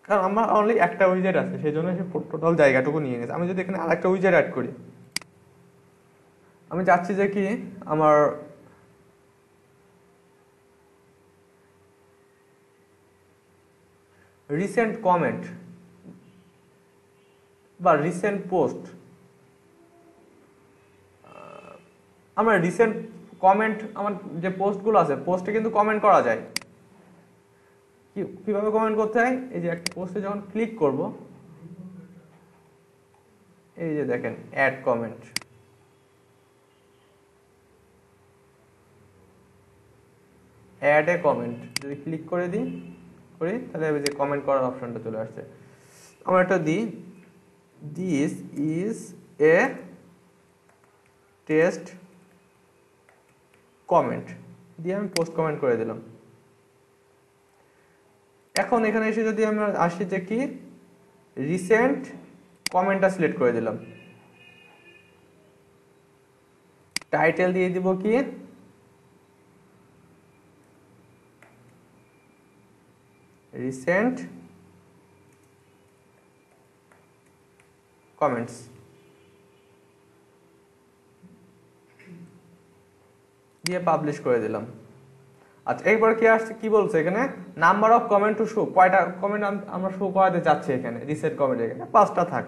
Speaker 1: কারণ আমার অনলি একটা উইজেট আছে, সেই জন্য সে টোটাল জায়গাটুকু নিয়ে নিয়েছে। আমি যদি এখানে আরেকটা উইজেট অ্যাড করি, আমি চাচ্ছি যে কি আমার রিসেন্ট কমেন্ট বা রিসেন্ট পোস্ট, আমার রিসেন্ট কমেন্ট, আমার যে পোস্টগুলো আছে পোস্টে কিন্তু কমেন্ট করা যায়। কিভাবে কমেন্ট করতে হয়, এই যে একটা পোস্টে যখন ক্লিক করব, এই যে দেখেন add comment, add a comment যদি ক্লিক করে দিই তাহলে যে কমেন্ট করার অপশনটা চলে আসছে। আমরা একটা দিই, this is a test comment, দিয়ে আমি পোস্ট কমেন্ট করে দিলাম। এখন এখানে এসে যদি আমরা আসি যে কি রিসেন্ট কমেন্টটা সিলেক্ট করে দিলাম, টাইটেল দিয়ে দিব কি রিসেন্ট কমেন্টস, দিয়ে পাবলিশ করে দিলাম। আচ্ছা এরপর কি আসছে, কি বলছে এখানে, number of comment to show, কয়টা কমেন্ট আমরা শো করাতে চাচ্ছি এখানে, রিসেন্ট কমেন্ট এখানে 5টা থাক।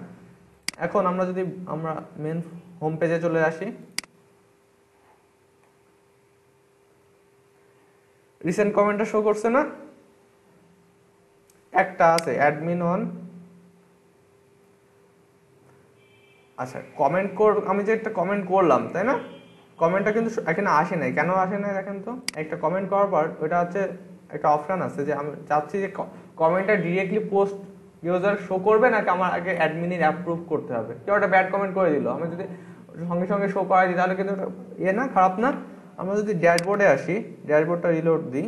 Speaker 1: এখন আমরা যদি আমরা মেন হোম পেজে চলে আসি, রিসেন্ট কমেন্টটা শো করছে না, একটা আছে অ্যাডমিন অন। আচ্ছা কমেন্ট আমি যে একটা কমেন্ট করলাম তাই না, কমেন্টটা কিন্তু এখানে আসে নাই, কেন আসে নাই দেখেন তো। একটা কমেন্ট করার পর ওইটা হচ্ছে একটা অপশন আছে যে আমি চাচ্ছি যে কমেন্টটা ডিরেক্টলি পোস্ট ইউজার শো করবে নাকি আমার আগে অ্যাডমিনের অ্যাপ্রুভ করতে হবে। কেউ একটা ব্যাড কমেন্ট করে দিল, আমি যদি সঙ্গে সঙ্গে শো করাই দিই তাহলে কিন্তু ইয়ে না, খারাপ না। আমরা যদি ড্যাশবোর্ডে আসি, ড্যাশবোর্ডটা রিলোড দিই,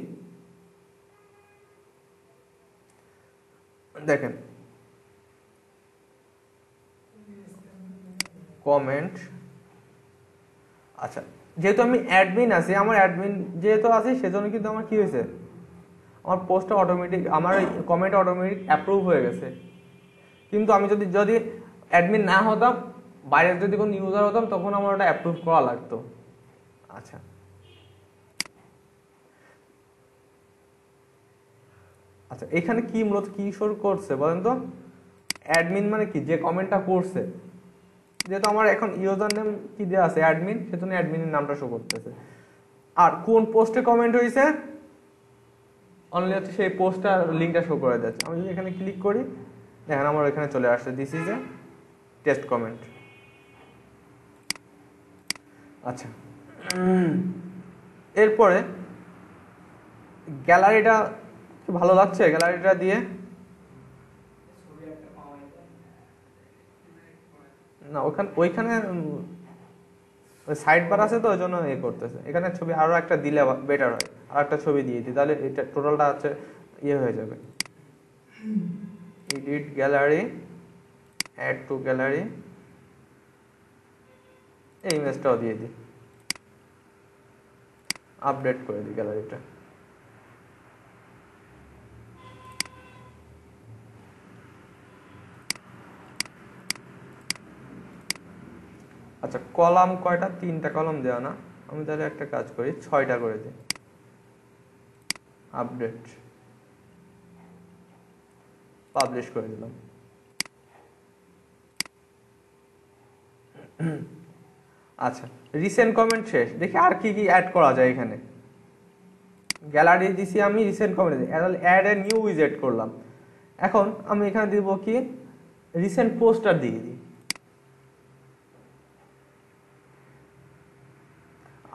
Speaker 1: দেখেন কমেন্ট। আচ্ছা যেহেতু আমি অ্যাডমিন আছি, আমার অ্যাডমিন যেহেতু আছি সেজন্য কিন্তু আমার কি হয়েছে, আমার পোস্টটা অটোমেটিক, আমার কমেন্ট অটোমেটিক অ্যাপ্রুভ হয়ে গেছে। কিন্তু আমি যদি অ্যাডমিন না হতাম, বাইরের যদি কোনো ইউজার হতাম, তখন আমার ওটা অ্যাপ্রুভ করা লাগতো। আচ্ছা আচ্ছা এখানে কি মূলত কি শুরু করছে বলেন তো, অ্যাডমিন মানে কি, যে কমেন্টটা করছে, যেহেতু আমার এখন ইউজার নেম কি দেওয়া আছে অ্যাডমিন, সেজন্য অ্যাডমিনের নামটা শো করতেছে। আর কোন পোস্টে কমেন্ট হয়েছে অনলি হচ্ছে সেই পোস্টটার লিঙ্কটা শো করে দিচ্ছে। আমি যদি এখানে ক্লিক করি, দেখেন আমার এখানে চলে আসছে this is a test comment. আচ্ছা এরপরে গ্যালারিটা ভালো লাগছে, গ্যালারিটা দিয়ে না ওইখানে ওই সাইড বার আছে তো ওই জন্য করতেছে। এখানে ছবি আরো একটা দিলে বেটার হয়, আর একটা ছবি দিয়ে দিই, তাহলে এটা টোটালটা হচ্ছে হয়ে যাবে। Edit gallery, add to gallery, এই ইমেজটাও দিয়ে দিই, আপডেট করে দিই গ্যালারিটা। আচ্ছা কলাম কয়টা? 3টা কলাম দেওয়া না, আমি তাহলে একটা কাজ করি 6টা করে দিই, আপডেট, পাবলিশ করে দিলাম। আচ্ছা রিসেন্ট কমেন্ট শেষ, দেখি আর কি কি অ্যাড করা যায় এখানে। গ্যালারি দিছি আমি, রিসেন্ট কমেন্ট দিই, অ্যাড এ নিউ উইজেট করলাম। এখন আমি এখানে দিব কি রিসেন্ট পোস্টার দিয়ে দিই।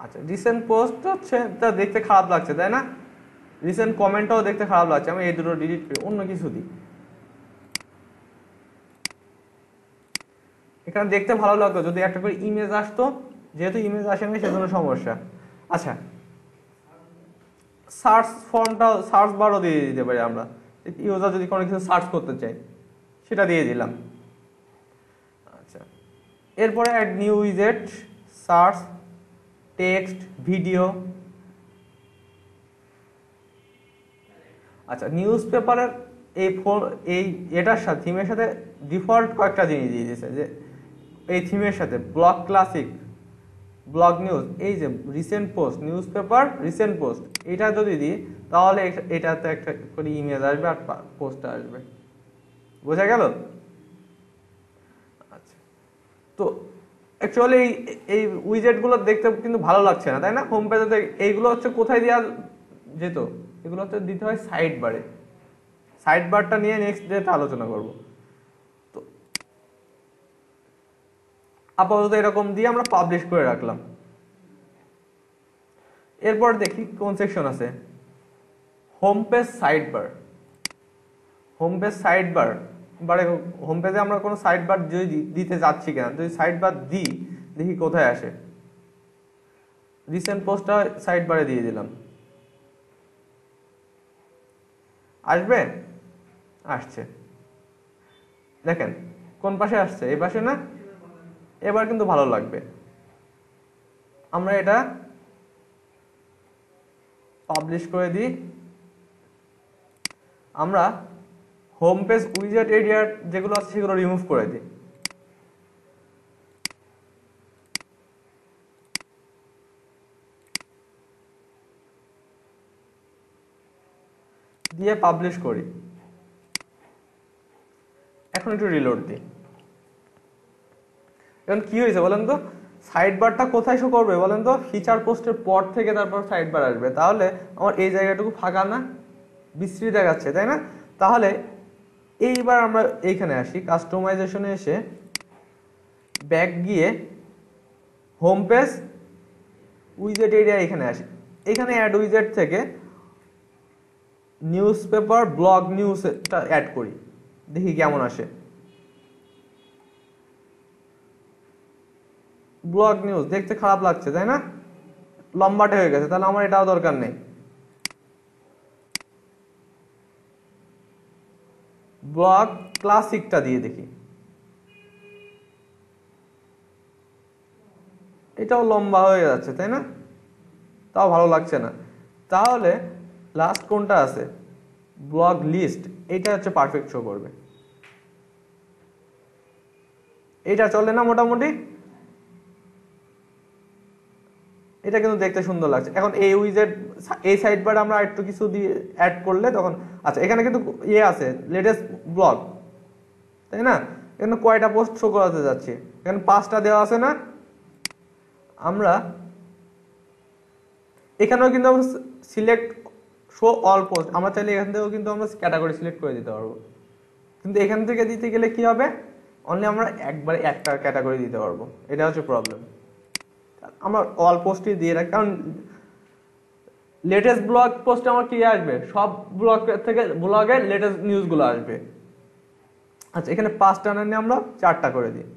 Speaker 1: আচ্ছা রিসেন্ট পোস্ট হচ্ছে তা দেখতে খারাপ লাগছে তাই না, রিসেন্ট কমেন্টটাও দেখতে খারাপ লাগছে, আমি এই দুটো ডিলিট করি, অন্য কিছু দিই। এখানে দেখতে ভালো লাগতো যদি একটা করে ইমেজ আসতো, যেহেতু ইমেজ আসেনি সেজন্য সমস্যা। আচ্ছা সার্চ ফর্মটাও, সার্চ বারও দিয়ে দিতে পারি আমরা, ইউজার যদি কোনো কিছু সার্চ করতে চাই সেটা দিয়ে দিলাম। আচ্ছা এরপরে অ্যাড নিউ উইজেট, সার্চ, টেক্সট, ভিডিও। আচ্ছা নিউজ পেপারের এই এটার সাথে থিমের সাথে ডিফল্ট কয়েকটা জিনিস দিয়ে দিয়েছে, যে এই থিমের সাথে ব্লগ ক্লাসিক, ব্লগ নিউজ, এই যে recent post, news paper recent post, এটা যদি দিই তাহলে এটাতে একটা করে ইমেজ আসবে আর পোস্টটা আসবে, বোঝা গেল? আচ্ছা তো অ্যাকচুয়ালি এই উইজেটগুলো দেখতে কিন্তু ভালো লাগছে না তাই না হোম পেজে। এইগুলো হচ্ছে কোথায় দেওয়া যেত, এগুলো হচ্ছে দিতে হয় সাইড বারে। সাইড বারটা নিয়ে নেক্সট ডেতে আলোচনা করব। তো আপাতত এরকম দিয়ে আমরা পাবলিশ করে রাখলাম। এরপর দেখি কোন সেকশন আছে, home page side bar. Home page side bar, home পেজে আমরা কোনো সাইড বার যদি দিতে যাচ্ছি কিনা, যদি সাইড বার দিই দেখি কোথায় আসে। রিসেন্ট পোস্টটা সাইড বারে দিয়ে দিলাম, আসবে? আসছে, দেখেন কোন পাশে আসছে, এই পাশে না? এবার কিন্তু ভালো লাগবে। আমরা এটা পাবলিশ করে দিই। আমরা হোম পেজ উইজেট এরিয়ার যেগুলো আছে সেগুলো রিমুভ করে দিই। দিয়ে পাবলিশ করি। এখন একটু রিলোড দিই। এখন কি হয়েছে বলেন তো, সাইড বারটা কোথায় শো করবে বলেন তো? ফিচার পোস্টের পর থেকে তারপর সাইড বার আসবে, তাহলে আমার এই জায়গাটুকু ফাঁকা না, বিশ্রী দেখাচ্ছে তাই না? তাহলে এইবার আমরা এইখানে আসি, কাস্টমাইজেশনে এসে ব্যাক গিয়ে হোম পেজ উইজেট এরিয়া এখানে আসি। এখানে অ্যাড উইজেট থেকে নিউজ পেপার ব্লগ নিউজটা অ্যাড করি, দেখি কেমন আসে। ব্লগ নিউজ দেখতে খারাপ লাগছে তাই না, লম্বাটে হয়ে গেছে, তাহলে আমার এটাও দরকার নেই। ব্লগ ক্লাসিকটা দিয়ে দেখি, এটাও লম্বা হয়ে যাচ্ছে তাই না, তাও ভালো লাগছে না। তাহলে লাস্ট কোনটা আছে, ব্লগ লিস্ট, এটা হচ্ছে পারফেক্ট শো করবে। এটা চলে না মোটামুটি, এটা কিন্তু দেখতে সুন্দর লাগছে। এখন এই উইজেট এই সাইড বার আমরা একটু কিছু দিয়ে অ্যাড করলে তখন, আচ্ছা এখানে কিন্তু আছে লেটেস্ট ব্লগ তাই না, এখানে কয়টা পোস্ট শো করাতে যাচ্ছে, এখানে 5টা দেওয়া আছে না। আমরা এখানেও কিন্তু সিলেক্ট শো অল পোস্ট, আমরা চাইলে এখান থেকেও কিন্তু আমরা ক্যাটাগরি সিলেক্ট করে দিতে পারবো, কিন্তু এখান থেকে দিতে গেলে কি হবে, অনলি আমরা একবারে একটা ক্যাটাগরি দিতে পারবো, এটা হচ্ছে প্রবলেম। আমরা অল পোস্টই দিয়ে রাখি, কারণ লেটেস্ট ব্লগ পোস্টে আমার কি আসবে, সব ব্লগ থেকে ব্লগের লেটেস্ট নিউজগুলো আসবে। আচ্ছা এখানে 5টা নিয়ে আমরা 4টা করে দিই।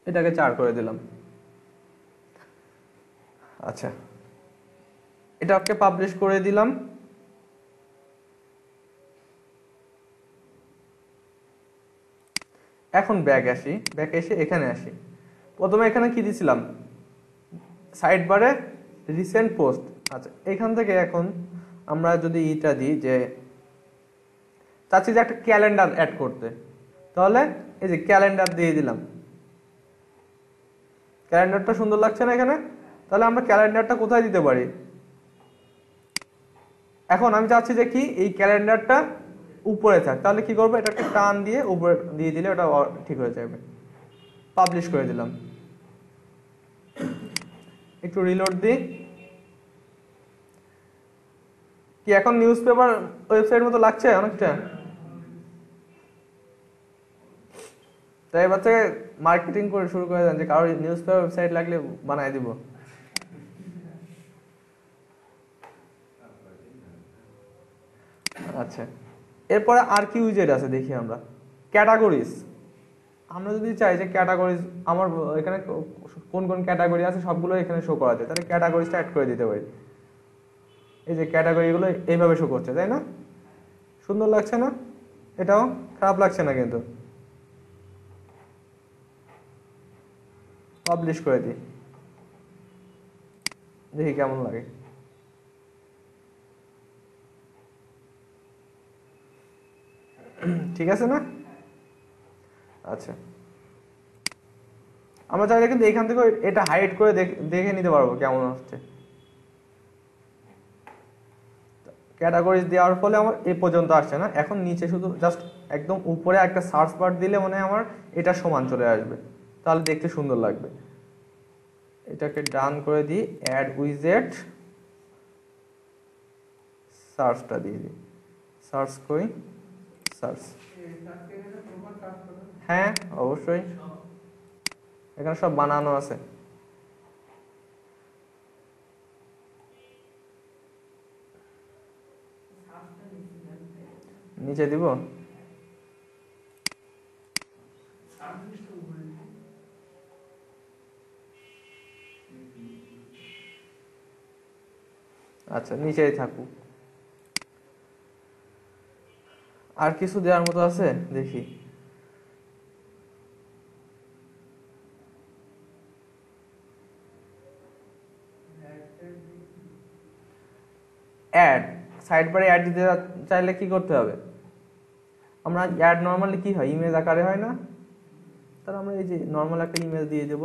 Speaker 1: এটাকে 4 করে দিলাম। আচ্ছা, এটাকে পাবলিশ করে দিলাম। এখন ব্যাক এসে এখানে আসি। প্রথমে এখানে কি দিছিলাম, সাইড বারে রিসেন্ট পোস্ট। আচ্ছা, এখান থেকে এখন আমরা যদি এটা দিই যে চাচ্ছি যে একটা ক্যালেন্ডার অ্যাড করতে, তাহলে এই যে ক্যালেন্ডার দিয়ে দিলাম। ক্যালেন্ডারটা সুন্দর লাগছে না এখানে? তাহলে আমরা ক্যালেন্ডারটা কোথায় দিতে পারি? এখন আমি চাচ্ছি যে কি এই ক্যালেন্ডারটা উপরে থাক, তাহলে কি করবো, এটাকে টান দিয়ে উপরে দিয়ে দিলে ওটা ঠিক হয়ে যাবে। পাবলিশ করে দিলাম। একটু রিলোড দিই। কি এখন নিউজ পেপার ওয়েবসাইট মতো লাগছে অনেকটা? তাই এবার থেকে মার্কেটিং করে শুরু করে দেন যে কারোর নিউজ পেপার ওয়েবসাইট লাগলে বানাই দিব। আচ্ছা, এরপরে আর কি উইজেট আছে দেখি আমরা। ক্যাটাগরিজ, আমরা যদি চাই যে ক্যাটাগরিজ আমার এখানে কোন কোন ক্যাটাগরি আছে সবগুলো এখানে শো করা যায়, তাহলে ক্যাটাগরিজটা অ্যাড করে দিতে পারি। এই যে ক্যাটাগরিগুলো এইভাবে শো করছে, তাই না? সুন্দর লাগছে না? এটাও খারাপ লাগছে না কিন্তু। পাবলিশ করে দিই, দেখি কেমন লাগে। ঠিক আছে না? আচ্ছা, আমরা চাইলে কিন্তু এখান থেকে এটা হাইড করে দেখে নিতে পারবো কেমন হচ্ছে। ক্যাটাগরিজ দেওয়ার ফলে আমার এই পর্যন্ত আসছে না, এখন নিচে শুধু জাস্ট একদম উপরে একটা সার্চ বার দিলে মনে হয় আমার এটা সমান চলে আসবে, তাহলে দেখতে সুন্দর লাগবে। এটাকে ডান করে দিই, অ্যাড উইজেট, সার্চটা দিয়ে দিই। সার্চ করি, সার্চ। হ্যাঁ অবশ্যই, এখানে সব বানানো আছে। নিচে দিব। আচ্ছা, নিচেই থাকুক। আর কিছু দেওয়ার মতো আছে দেখি। অ্যাড, সাইড বারে অ্যাড দিতে চাইলে কি করতে হবে? আমরা অ্যাড নর্মালি কি হয়, ইমেজ আকারে হয় না? তাহলে আমরা এই যে নর্মাল একটা ইমেজ দিয়ে দেব,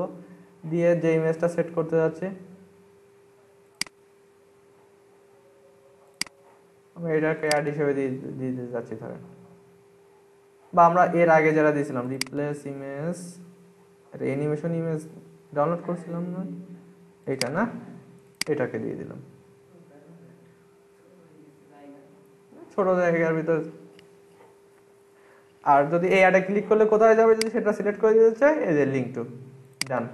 Speaker 1: দিয়ে যে ইমেজটা সেট করতে যাচ্ছে আমরা এটাকে অ্যাড হিসেবে দিয়ে দিতে যাচ্ছি ধরেন। বা আমরা এর আগে যারা দিয়েছিলাম রিপ্লেস ইমেজ, এটা অ্যানিমেশন ইমেজ ডাউনলোড করছিলাম না, এটা না, এটাকে দিয়ে দিলাম। ছোট জায়গার ভিতর। আর যদি এই অ্যাডে ক্লিক করলে কোথায় যাবে যদি সেটা সিলেক্ট করে দিতে চাই, এই যে লিংক টু, ডান।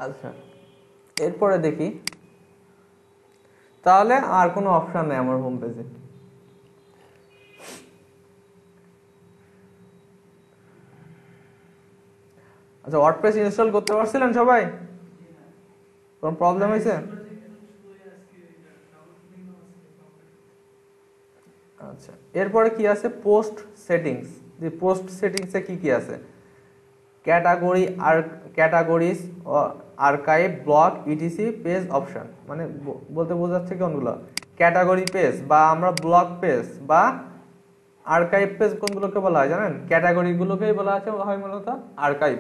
Speaker 1: আচ্ছা, এরপরে দেখি, তাহলে আর কোনো অপশন নেই আমার হোম পেজে। আচ্ছা, ওয়ার্ডপ্রেস ইনস্টল করতে পারছিলেন সবাই? কোন প্রবলেম হয়েছে? আচ্ছা, এরপরে কি আছে, পোস্ট সেটিংস। যে পোস্ট সেটিংসে কি কি আছে, ক্যাটাগরি আর categories, archive, blog, etc, page option. মানে বলতে বোঝাচ্ছে কোনগুলো, ক্যাটাগরি পেজ বা আমরা ব্লক পেজ বা আর্কাইভ পেজ কোনগুলোকে বলা হয় জানেন? ক্যাটাগরিগুলোকেই বলা হয় মূলত আর্কাইভ।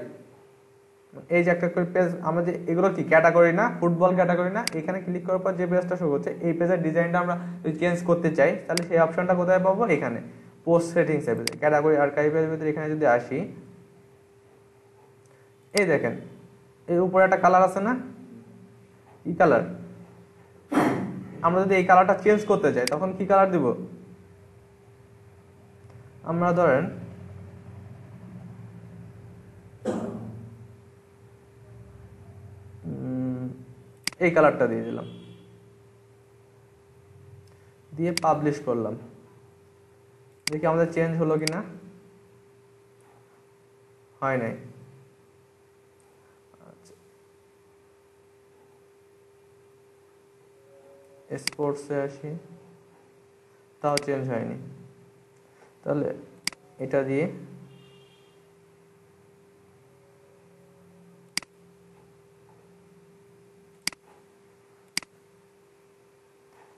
Speaker 1: এই যে একটা করে পেজ, আমরা যে এগুলো কি ক্যাটাগরি না, ফুটবল ক্যাটাগরি না, এখানে ক্লিক করার পর যে পেজটা শো করছে এই পেজের ডিজাইনটা আমরা যদি চেঞ্জ করতে চাই তাহলে সেই অপশনটা কোথায় পাবো? এখানে পোস্ট সেটিংস এর ভিতরে ক্যাটাগরি আর্কাইভের ভিতরে এখানে যদি আসি, এই দেখেন এর উপরে একটা কালার আছে না, কি কালার? আমরা যদি এই কালারটা চেঞ্জ করতে চাই তখন কি কালার দিব? আমরা ধরেন এই কালারটা দিয়ে দিলাম, দিয়ে পাবলিশ করলাম। দেখি আমাদের চেঞ্জ হলো কিনা, হয় নাই। আচ্ছা, স্পোর্টসে আসি, তাও চেঞ্জ হয়নি। তাহলে এটা দিয়ে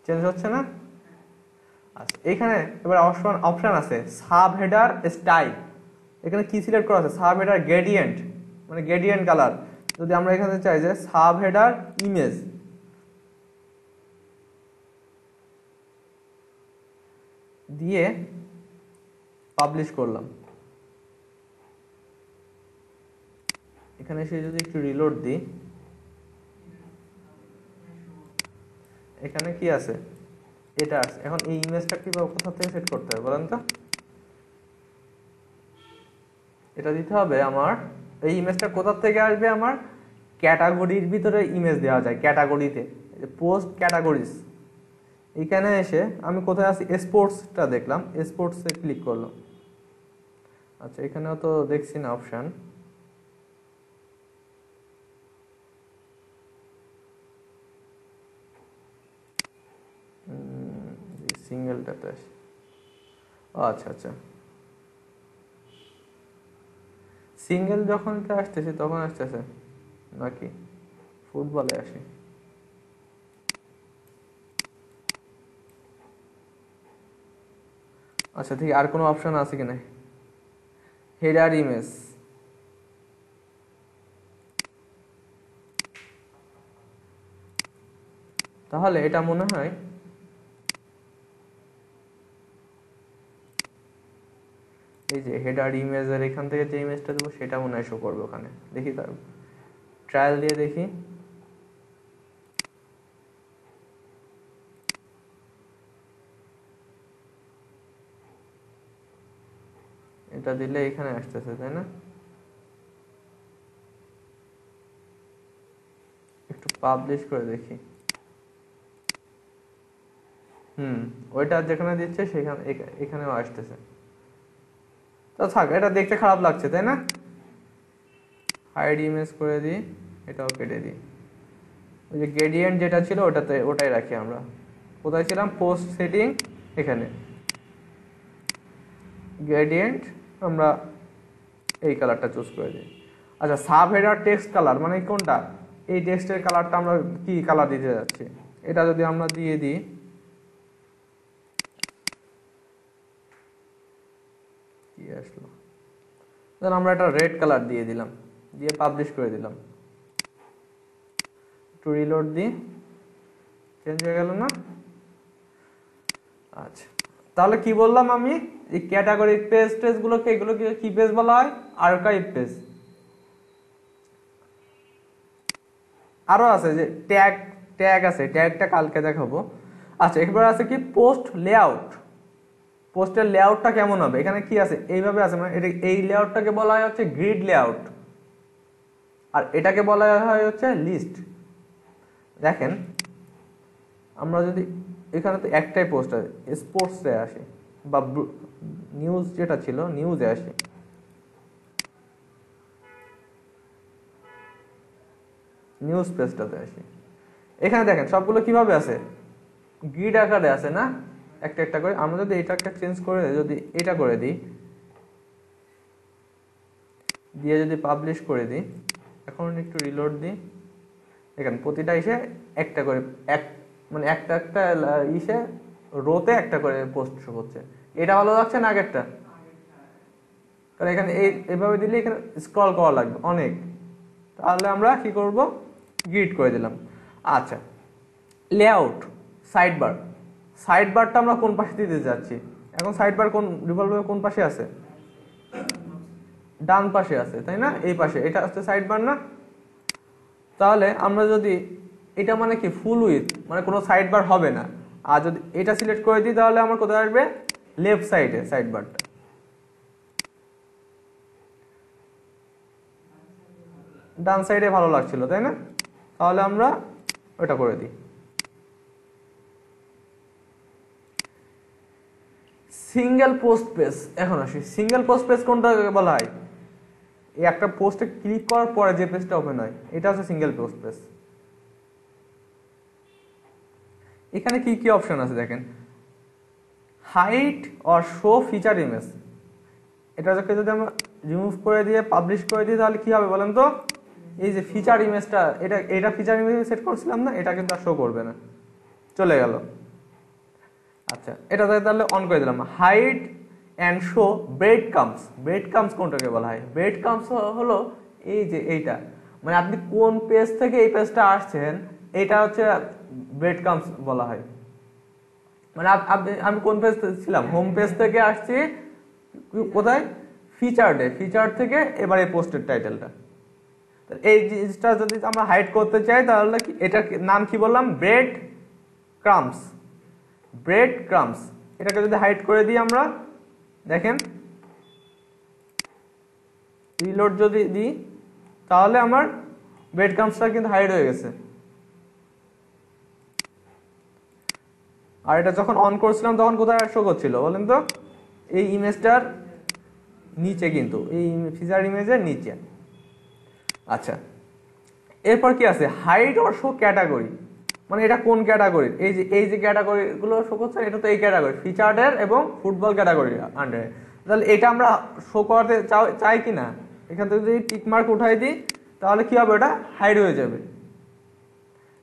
Speaker 1: চেঞ্জ হচ্ছে না। আচ্ছা, এখানে এবার অপশন আছে সাব হেডার স্টাইল। এখানে কি সিলেক্ট করা আছে? সাব হেডার গ্রেডিয়েন্ট, মানে গ্রেডিয়েন্ট কালার। যদি আমরা এখানে চাই যে সাব হেডার ইমেজ, দিয়ে পাবলিশ করলাম। এখানে এসে যদি একটু রিলোড দিই, এখানে কি আছে? এটা আছে। এখন এই ইমেজটা কিভাবে কোথা থেকে সেট করতে হবে বলেন তো? এটা দিতে হবে আমার, এই ইমেজটা কোথা থেকে আসবে? আমার ক্যাটাগরির ভিতরে ইমেজ দেওয়া যায়, ক্যাটাগরিতে পোস্ট ক্যাটাগরিজ। এখানে এসে আমি কোথায় আছি? স্পোর্টসটা দেখলাম, স্পোর্টসে ক্লিক করলাম। আচ্ছা, এখানেও তো দেখছি না অপশন। সিঙ্গেলটাতে আসি। আচ্ছা আচ্ছা, সিঙ্গেল যখন এটা আসতেছে তখন আসতেছে নাকি ফুটবলে আসি? আচ্ছা, ঠিক আর কোনো অপশন আছে কি নাই? হেডার ইমেজ, তাহলে এটা মনে হয় এই যে হেডার ইমেজের এখান থেকে যে ইমেজটা দেবো সেটা মনে হয় শো করবে ওখানে। দেখি, তার ট্রায়াল দিয়ে দেখি। এটা দিলে এখানে আসতেছে, তাই না? একটু পাবলিশ করে দেখি। ওইটা যেখানে দিচ্ছে সেখানে এখানেও আসতেছে। তো থাক, এটা দেখতে খারাপ লাগছে, তাই না? হাইড ইমেজ করে দিই, এটাও কেটে দিই। ওই যে গ্রেডিয়েন্ট যেটা ছিল ওটাই রাখি আমরা। কোথায় ছিলাম? পোস্ট সেটিং, এখানে গ্রেডিয়েন্ট আমরা এই কালারটা চুজ করে দিই। আচ্ছা, সাব হেডার টেক্সট কালার মানে কোনটা? এই টেক্সটের কালারটা আমরা কি কালার দিতে যাচ্ছি, এটা যদি আমরা দিয়ে দিই, কি আসলো? দেন আমরা একটা রেড কালার দিয়ে দিলাম, দিয়ে পাবলিশ করে দিলাম। একটু রিলোড দিই, চেঞ্জ হয়ে গেল না? আচ্ছা, তাহলে কি বললাম আমি? এই ক্যাটাগরি পেজ টেজগুলোকে, এগুলোকে কি পেজ বলা হয়? Archive page. আরো আছে যে ট্যাগ, ট্যাগ আছে, ট্যাগটা কালকে দেখাবো। আচ্ছা, এরপর আছে কি পোস্ট লেআউট। পোস্টের লেআউটটা কেমন হবে? এখানে কি আছে? এইভাবে আছে, মানে এটা, এই লেআউটটাকে বলা হয় হচ্ছে গ্রিড লেআউট, আর এটাকে বলা হয় হচ্ছে লিস্ট। দেখেন, আমরা যদি এখানে তো একটাই পোস্ট আছে, স্পোর্টসে আসি বা নিউজ যেটা ছিল নিউজে আসি, নিউজ পেজটাতে আসি। এখানে দেখেন সবগুলো কিভাবে আছে? গ্রিড আকারে আছে না, একটা একটা করে। আমরা যদি এটাকে চেঞ্জ করে যদি এটা করে দিই, দিয়ে যদি পাবলিশ করে দিই, এখন একটু রিলোড দিই, দেখেন প্রতিটা ইসে একটা করে, মানে একটা একটা ইসে রোতে একটা করে পোস্ট শো করছে। এটা ভালো লাগছে না আগেরটা? কারণ এখানে এইভাবে দিলে এখানে স্ক্রল করা লাগবে অনেক। তাহলে আমরা কি করব? গ্রিড করে দিলাম। আচ্ছা, লেআউট, সাইড বার। সাইড বারটা আমরা কোন পাশে দিতে যাচ্ছি? এখন সাইড বার কোন রিভলভার কোন পাশে আছে? ডান পাশে আছে, তাই না? এই পাশে, এটা হচ্ছে সাইড বার না? তাহলে আমরা যদি এটা মানে কি ফুল উইথ, মানে কোনো সাইড বার হবে না। আর যদি এটা সিলেক্ট করে দিই তাহলে আমার কোথায় আসবে? লেফট সাইডে সাইড বারটা। ডান সাইডে ভালো লাগছিল, তাই না? তাহলে আমরা ওটা করে দিই। Single post page. এখন আসি সিঙ্গেল পোস্ট পেজ কোনটা বলা হয়? এই একটা পোস্টে ক্লিক করার পরে যে পেজটা ওপেন হয় এটা হচ্ছে সিঙ্গেল পোস্ট পেজ। এখানে কি কি অপশন আছে দেখেন, hide or show feature image. এটাকে যদি আমরা রিমুভ করে দিয়ে পাবলিশ করে দিই তাহলে কি হবে বলেন তো? এই যে ফিচার ইমেজটা, এটা ফিচার ইমেজ সেট করছিলাম না, এটা কিন্তু আর শো করবে না, চলে গেল। আচ্ছা, এটা তাহলে অন করে দিলাম। Hide and show breadcrumbs. Breadcrumbs কোনটাকে বলা হয়? ব্রেড কামস হলো এই যে এইটা, মানে আপনি কোন পেজ থেকে এই পেজটা আসছেন এটা হচ্ছে ব্রেড কামস বলা হয়। মানে আমি কোন পেজ ছিলাম, হোম পেজ থেকে আসছি কোথায়, ফিচার্ডে, ফিচার থেকে এবার এই পোস্টের টাইটেলটা। এই জিনিসটা যদি আমরা হাইড করতে চাই তাহলে এটার নাম কি বললাম? Bread crumbs. ব্রেড ক্রামস, এটাকে যদি হাইড করে দিই আমরা, দেখেন রিলোড যদি দিই তাহলে আমার ব্রেড ক্রামসটা কিন্তু হাইড হয়ে গেছে। আর এটা যখন অন করছিলাম তখন কোথায় শো করছিল বলেন তো? এই ইমেজটার নিচে, কিন্তু এই ফিচার ইমেজের নিচে। আচ্ছা, এরপর কি আছে? Hide or show category. মানে এটা কোন ক্যাটাগরির? এই যে ক্যাটাগরি গুলো শো করছে এটা তো এই ক্যাটাগরি, ফিচার্ডের এবং ফুটবল ক্যাটাগরি আন্ডারে। তাহলে এটা আমরা শো করাতে চাই কি না? এখান থেকে যদি টিক মার্ক উঠাই দিই তাহলে কি হবে? ওটা হাইড হয়ে যাবে।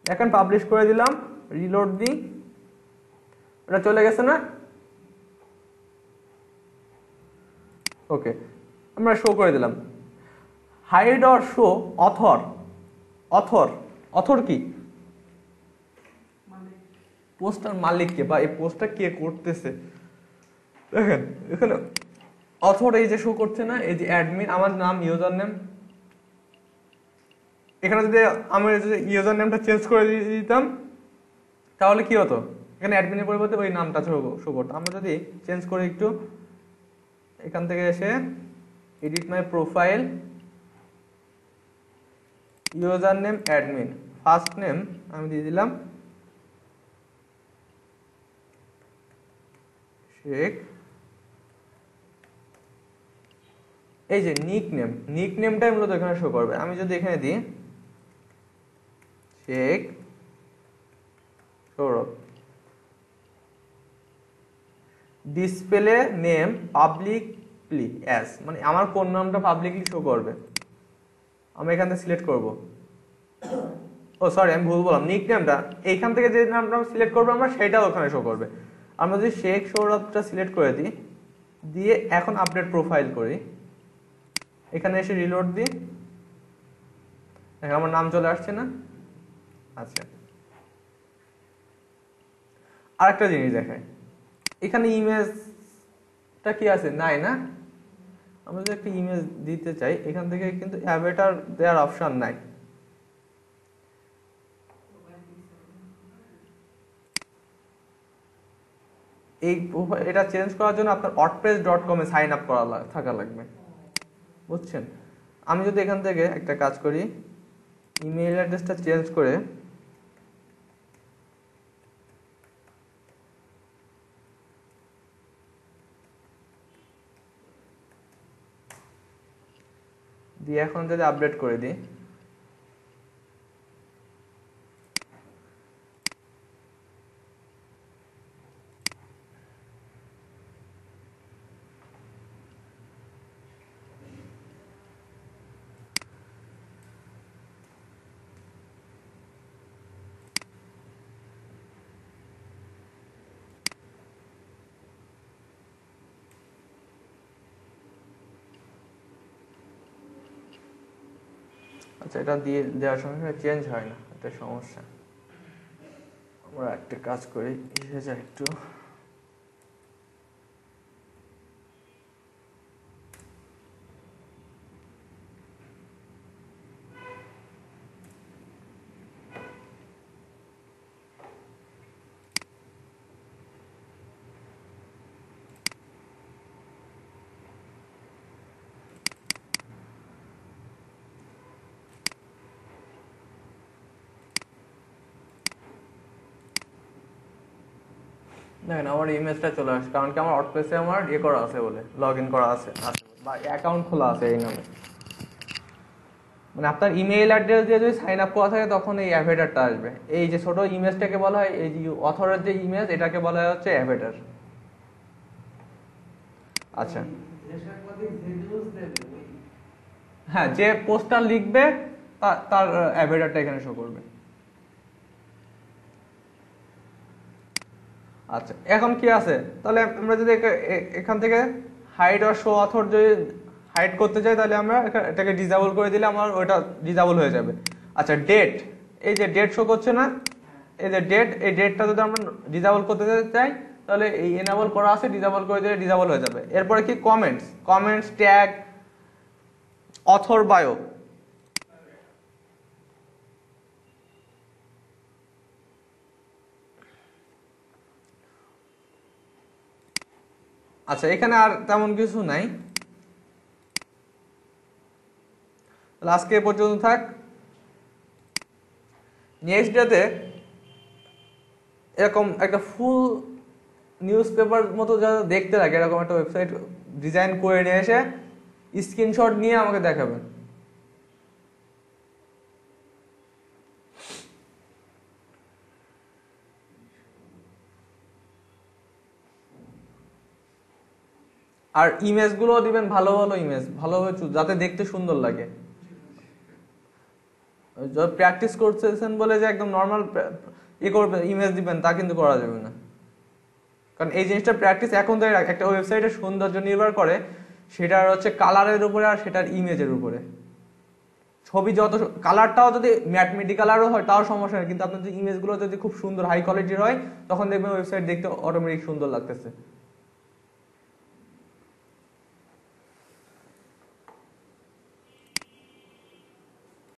Speaker 1: এখন পাবলিশ করে দিলাম, রিলোড দিই, ওটা চলে গেছে না? ওকে, আমরা শো করে দিলাম। Hide or show author. Author, author কি? পোস্টার মালিককে, বা এই পোস্টটা কে করতেছে। দেখেন এখানে অথর এই যে শো করছে না, এই যে অ্যাডমিন, আমার নাম, ইউজার নেম। এখানে যদি আমি ইউজার নেমটা চেঞ্জ করে দিতাম তাহলে কি হতো? এখানে অ্যাডমিনের পরিবর্তে ওই নামটা শো করতো। আমরা যদি চেঞ্জ করে একটু, এখান থেকে এসে এডিট মাই profile, user name admin, first name আমি দিয়ে দিলাম শেখ। এই যে নিক নেমটাই মূলত এখানে শো করবে। আমি যদি এখানে দিই Sheikh Sourav, display name publicly as, মানে আমার কোন নামটা পাবলিকলি শো করবে আমি এখান থেকে সিলেক্ট করব। ও সরি, আমি ভুল বললাম, নিক নেমটা এইখান থেকে যে নামটা সিলেক্ট করবো আমরা সেটাও ওখানে শো করবে। আমরা যদি শেখ সৌরভটা সিলেক্ট করে দিই, দিয়ে এখন আপডেট প্রোফাইল করি, এখানে এসে রিলোড দিই, আমার নাম চলে আসছে না? আচ্ছা, আরেকটা জিনিস দেখায়, এখানে ইমেজটা কি আছে? নাই না? আমরা যদি একটা ইমেজ দিতে চাই এখান থেকে কিন্তু অ্যাভাটার দেওয়ার অপশন নাই। এটা চেঞ্জ করার জন্য আপনার wordpress.com এ সাইন আপ করা থাকা লাগবে, বুঝছেন? আমি যদি এখান থেকে একটা কাজ করি, ইমেইল অ্যাড্রেসটা চেঞ্জ করে দিয়ে এখন যদি আপডেট করে দিই, আচ্ছা এটা দিয়ে দেওয়ার সঙ্গে সঙ্গে চেঞ্জ হয় না, এটা সমস্যা। আমরা একটা কাজ করি, যা একটু দেখেন আমার ইমেজটা চলে আসে, কারণ কি আমার ওয়ার্ডপ্রেসে আমার ইয়ে করা আছে বলে, লগ ইন করা আছে বা অ্যাকাউন্ট খোলা আছে এই নামে। মানে আপনার ইমেইল অ্যাড্রেস দিয়ে যদি সাইন আপ করা থাকে তখন এই অ্যাভেটারটা আসবে। এই যে ছোট ইমেজটাকে বলা হয়, এই যে অথরের যে ইমেজ, এটাকে বলা হয় হচ্ছে অ্যাভেটার। আচ্ছা, হ্যাঁ, যে পোস্টটা লিখবে তার অ্যাভেটারটা এখানে শো করবে। আচ্ছা, এখন কি আছে তাহলে আমরা যদি এখান থেকে হাইড আর শো অথর যদি হাইড করতে চাই তাহলে আমরা এটাকে ডিসেবল করে দিলে আমার ওটা ডিসেবল হয়ে যাবে। আচ্ছা, ডেট, এই যে ডেট শো করছে না, এই যে ডেট, এই ডেটটা যদি আমরা ডিসেবল করতে চাই তাহলে এই এনেবল করা আছে, ডিসেবল করে দিলে ডিসেবল হয়ে যাবে। এরপরে কি কমেন্টস ট্যাগ, অথর বায়ো। আচ্ছা, এখানে আর তেমন কিছু নাই, আজকে এ পর্যন্ত থাক। নেক্সট ডেতে এরকম একটা ফুল নিউজ পেপার মতো যারা দেখতে লাগে এরকম একটা ওয়েবসাইট ডিজাইন করে নিয়ে এসে স্ক্রিনশট নিয়ে আমাকে দেখাবেন। আর ইমেজগুলো দিবেন ভালো ভালো ইমেজ, ভালোভাবে যাতে দেখতে সুন্দর লাগে। প্র্যাকটিস করতেছেন বলে যে একদম নর্মাল করবে ইমেজ দিবেন তা কিন্তু করা যাবে না, কারণ এই জিনিসটা প্র্যাকটিস এখন তো একটা ওয়েবসাইটের সৌন্দর্য নির্ভর করে সেটার হচ্ছে কালারের উপরে আর সেটার ইমেজের উপরে। ছবি যত কালারটাও যদি ম্যাটমেটি কালারও হয় তাও সমস্যা নেই, কিন্তু আপনার যদি ইমেজগুলো যদি খুব সুন্দর হাই কোয়ালিটির হয় তখন দেখবেন ওয়েবসাইট দেখতে অটোমেটিক সুন্দর লাগতেছে।